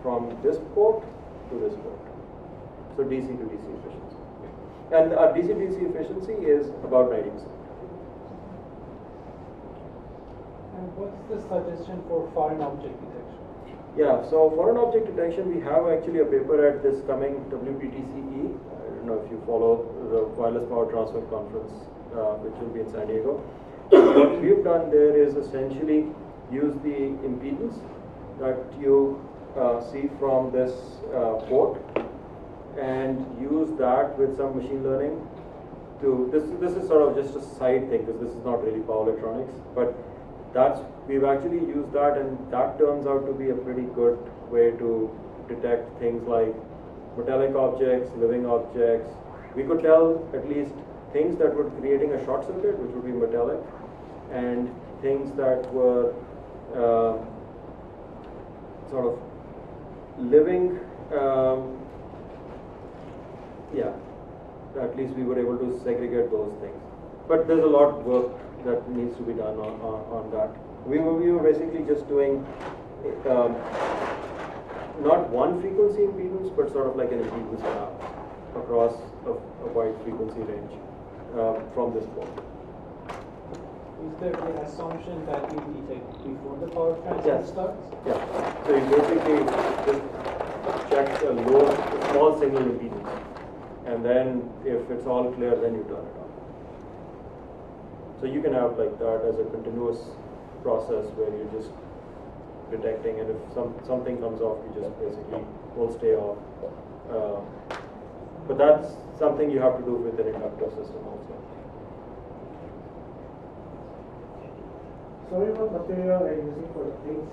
from this port to this port. So DC to DC efficiency. And our DC to DC efficiency is about 90%. And what's the suggestion for foreign object detection? Yeah, so foreign object detection, we have actually a paper at this coming WPTCE. I don't know if you follow the Wireless Power Transfer Conference, which will be in San Diego. What we've done there is essentially use the impedance that you see from this port and use that with some machine learning to, this is sort of just a side thing because this is not really power electronics, but we've actually used that, and that turns out to be a pretty good way to detect things like metallic objects, living objects. We could tell at least things that were creating a short circuit, which would be metallic, and things that were sort of living, yeah, at least we were able to segregate those things. But there's a lot of work that needs to be done on that. We were basically just doing not one frequency impedance, but sort of like an impedance map across a wide frequency range from this point. Is there the assumption that you detect before the power transfer Yes. starts? Yeah. So you basically just check a small signal impedance, and then if it's all clear, then you turn it on. So you can have like that as a continuous process where you're just detecting, and if something comes off, you just basically will stay off. But that's something you have to do with an inductor system also. Sorry, what material are you using for the plates?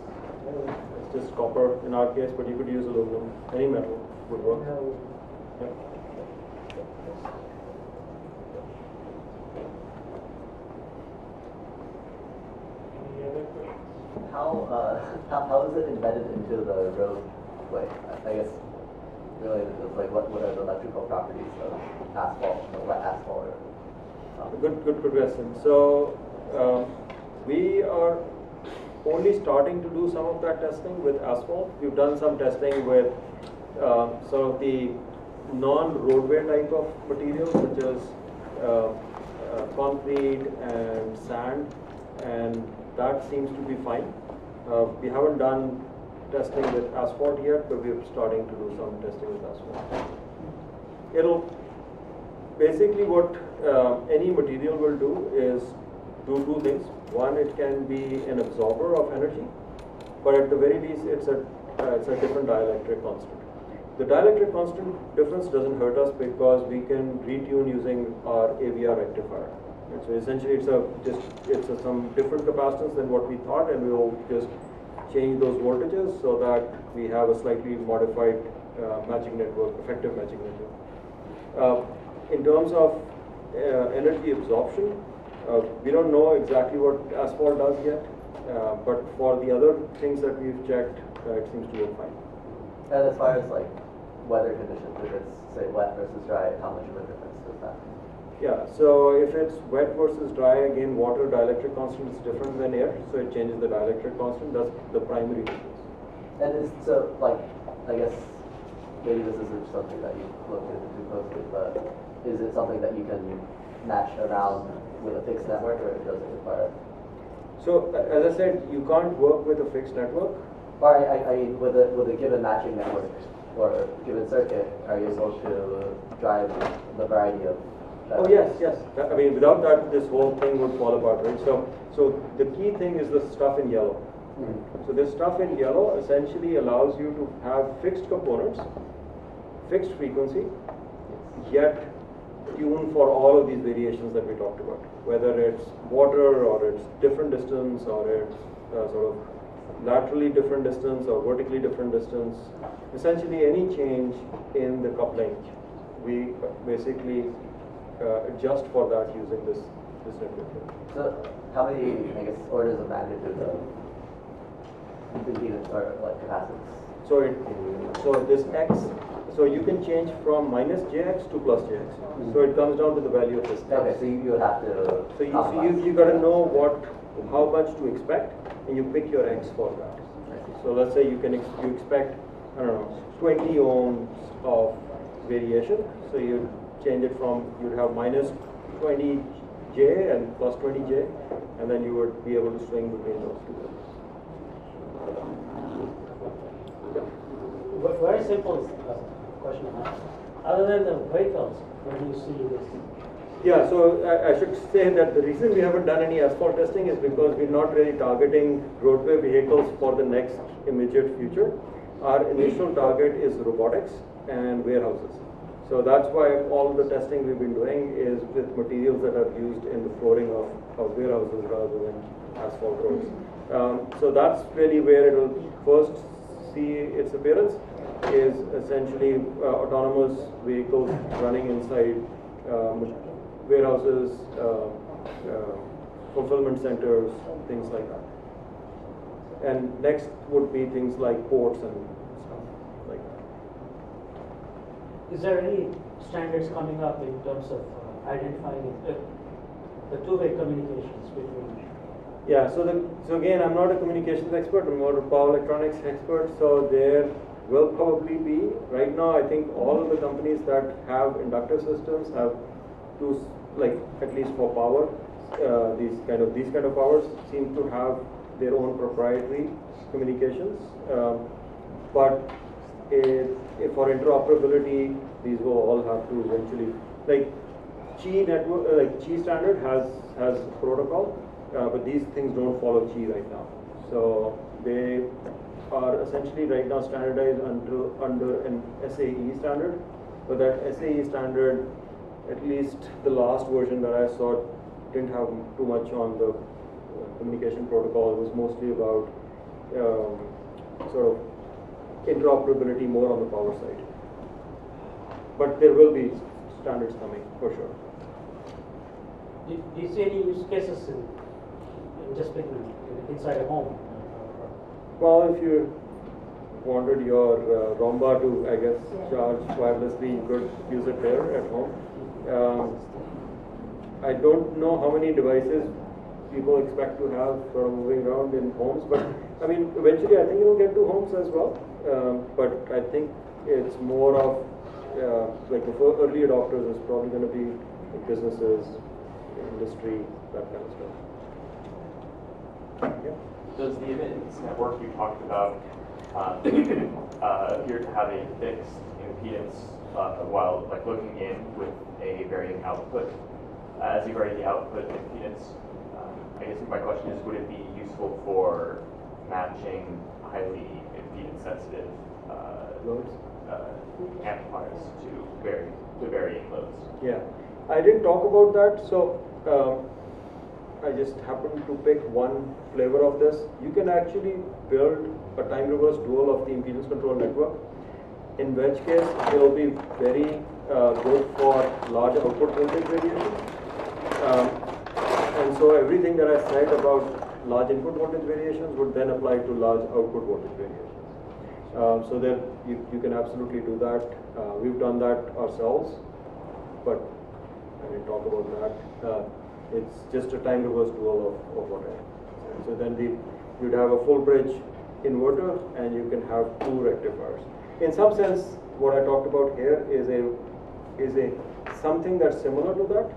It's just copper in our case, but you could use aluminum. Any metal would work. Yeah. Any other questions? How is it embedded into the roadway? I guess really it's like what are the electrical properties of asphalt, wet asphalt? Good question. So we are only starting to do some of that testing with asphalt. We've done some testing with sort of the non-roadway type of materials, such as concrete and sand, and that seems to be fine. We haven't done testing with asphalt yet, but we're starting to do some testing with asphalt. It'll basically what any material will do is do two things. One, it can be an absorber of energy, but at the very least, it's a different dielectric constant. The dielectric constant difference doesn't hurt us because we can retune using our AVR rectifier. And so essentially, it's some different capacitance than what we thought, and we will just change those voltages so that we have a slightly modified matching network, effective matching network. In terms of energy absorption, we don't know exactly what asphalt does yet, but for the other things that we've checked, it seems to work fine. And as far as like weather conditions, if it's say wet versus dry, how much of a difference does that make? Yeah, so if it's wet versus dry, again, water dielectric constant is different than air, so it changes the dielectric constant. That's the primary difference. And so like, I guess maybe this isn't something that you looked into too closely, but is it something that you can match around with a fixed network, or does it require? So as I said, you can't work with a fixed network. Or I mean, with a given matching network or a given circuit, are you able to drive the variety of? Oh yes. I mean, without that, this whole thing would fall apart, right? So the key thing is the stuff in yellow. Mm-hmm. So this stuff in yellow essentially allows you to have fixed components, fixed frequency, yet tune for all of these variations that we talked about, whether it's water or it's different distance or it's sort of laterally different distance or vertically different distance. Essentially any change in the coupling, we basically adjust for that using this network. So how many, I guess, orders of magnitude of impedance or like capacitance? So this x, so you can change from minus jx to plus jx. Mm-hmm. So it comes down to the value of this x. Okay, so you would have to. So you got to know how much to expect, and you pick your X for that. So let's say you expect, I don't know, 20 ohms of variation. So you change it from, you'd have minus 20J and plus 20J, and then you would be able to swing between those two. Very simple question. Other than the vehicles, when you see this? Yeah, so I should say that the reason we haven't done any asphalt testing is because we're not really targeting roadway vehicles for the next immediate future. Our initial target is robotics and warehouses. So that's why all the testing we've been doing is with materials that are used in the flooring of warehouses rather than asphalt roads. So that's really where it will first see its appearance, is essentially autonomous vehicles running inside warehouses, fulfillment centers, things like that. And next would be things like ports and stuff like that. Is there any standards coming up in terms of identifying the two-way communications between? Yeah, so again, I'm not a communications expert, I'm more a power electronics expert, so there will probably be, right now I think all of the companies that have inductor systems have two, like at least for power, these kind of powers seem to have their own proprietary communications, but if for interoperability, these will all have to eventually, like Qi network, like Qi standard has protocol, but these things don't follow Qi right now. So they are essentially right now standardized under an SAE standard, but that SAE standard, at least the last version that I saw, didn't have too much on the communication protocol. It was mostly about sort of interoperability more on the power side. But there will be standards coming for sure. Do you see any use cases in just inside a home? Well, if you wanted your Roomba to, I guess, charge wirelessly, you could use it there at home. I don't know how many devices people expect to have sort of moving around in homes, but I mean, eventually I think it will get to homes as well. But I think it's more of like the early adopters is probably going to be like businesses, industry, that kind of stuff. Yeah. Does the emittance network you talked about appear to have a fixed impedance while like looking in with a varying output? As you vary the output impedance, I guess my question is, would it be useful for matching highly impedance sensitive Loads? Amplifiers to varying loads? Yeah, I didn't talk about that, so I just happened to pick one flavor of this. You can actually build a time reverse dual of the impedance control network, in which case it will be very good for large output voltage variations. And so everything that I said about large input voltage variations would then apply to large output voltage variations. So that you can absolutely do that. We've done that ourselves, but I didn't talk about that. It's just a time reverse dual of what I said. So then you'd have a full bridge inverter and you can have two rectifiers. In some sense, what I talked about here is a something that's similar to that,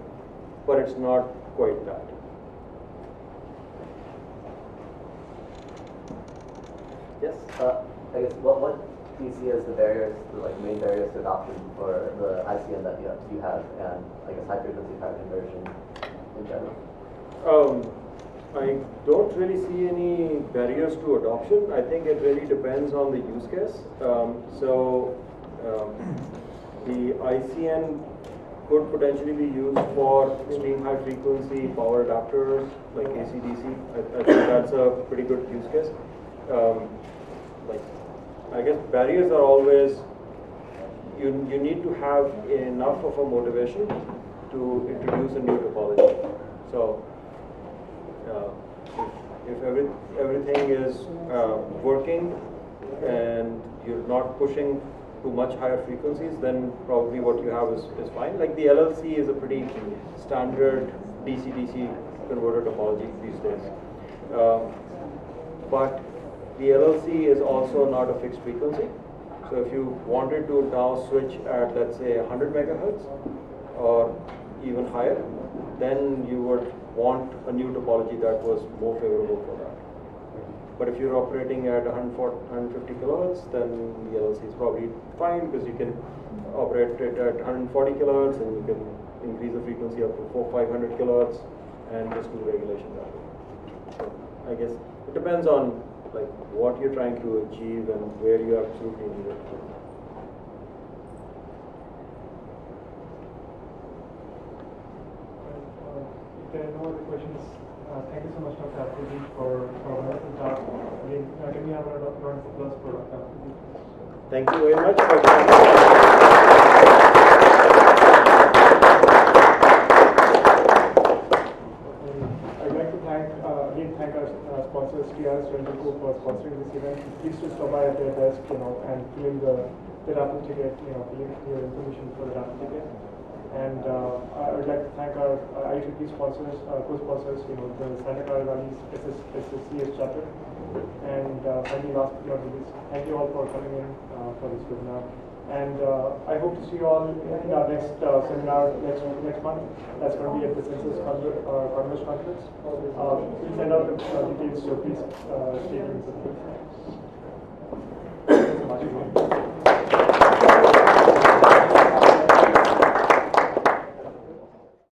but it's not quite that. Yes. I guess what do you see as the barriers, the like main barriers to adoption for the ICN that you have, and I guess high frequency power conversion in general? I don't really see any barriers to adoption. I think it really depends on the use case. The ICN could potentially be used for extreme high frequency power adapters like AC/DC. I think that's a pretty good use case. I guess barriers are always, you need to have enough of a motivation to introduce a new topology. So if everything is working and you're not pushing to much higher frequencies, then probably what you have is fine. Like the LLC is a pretty standard DC-DC converter topology these days. but the LLC is also not a fixed frequency. So if you wanted to now switch at, let's say, 100 megahertz or even higher, then you would want a new topology that was more favorable for that. But if you're operating at 150 kilohertz, then the LLC is probably fine because you can operate it at 140 kilohertz and you can increase the frequency up to 400-500 kilohertz and just do regulation that way. So I guess it depends on like what you're trying to achieve and where you absolutely need it. If there are no other questions, thank you so much, Dr. Apurji, for wonderful talk. Again, can we have a round of applause for Dr. Apurji? Thank you very much for I'd like to thank our sponsors, TRS Rental Group, for sponsoring this event. Please to stop by at their desk, and fill in the raffle ticket, fill in your information for the raffle ticket. And I would like to thank our IEEE sponsors, co-sponsors, the Santa Clara Valley's SSCS chapter. And finally, last but not least, thank you all for coming in for this webinar. And I hope to see you all in our next seminar next month. That's going to be at the Census Congress Conference. We'll send out the details, so please stay tuned for that.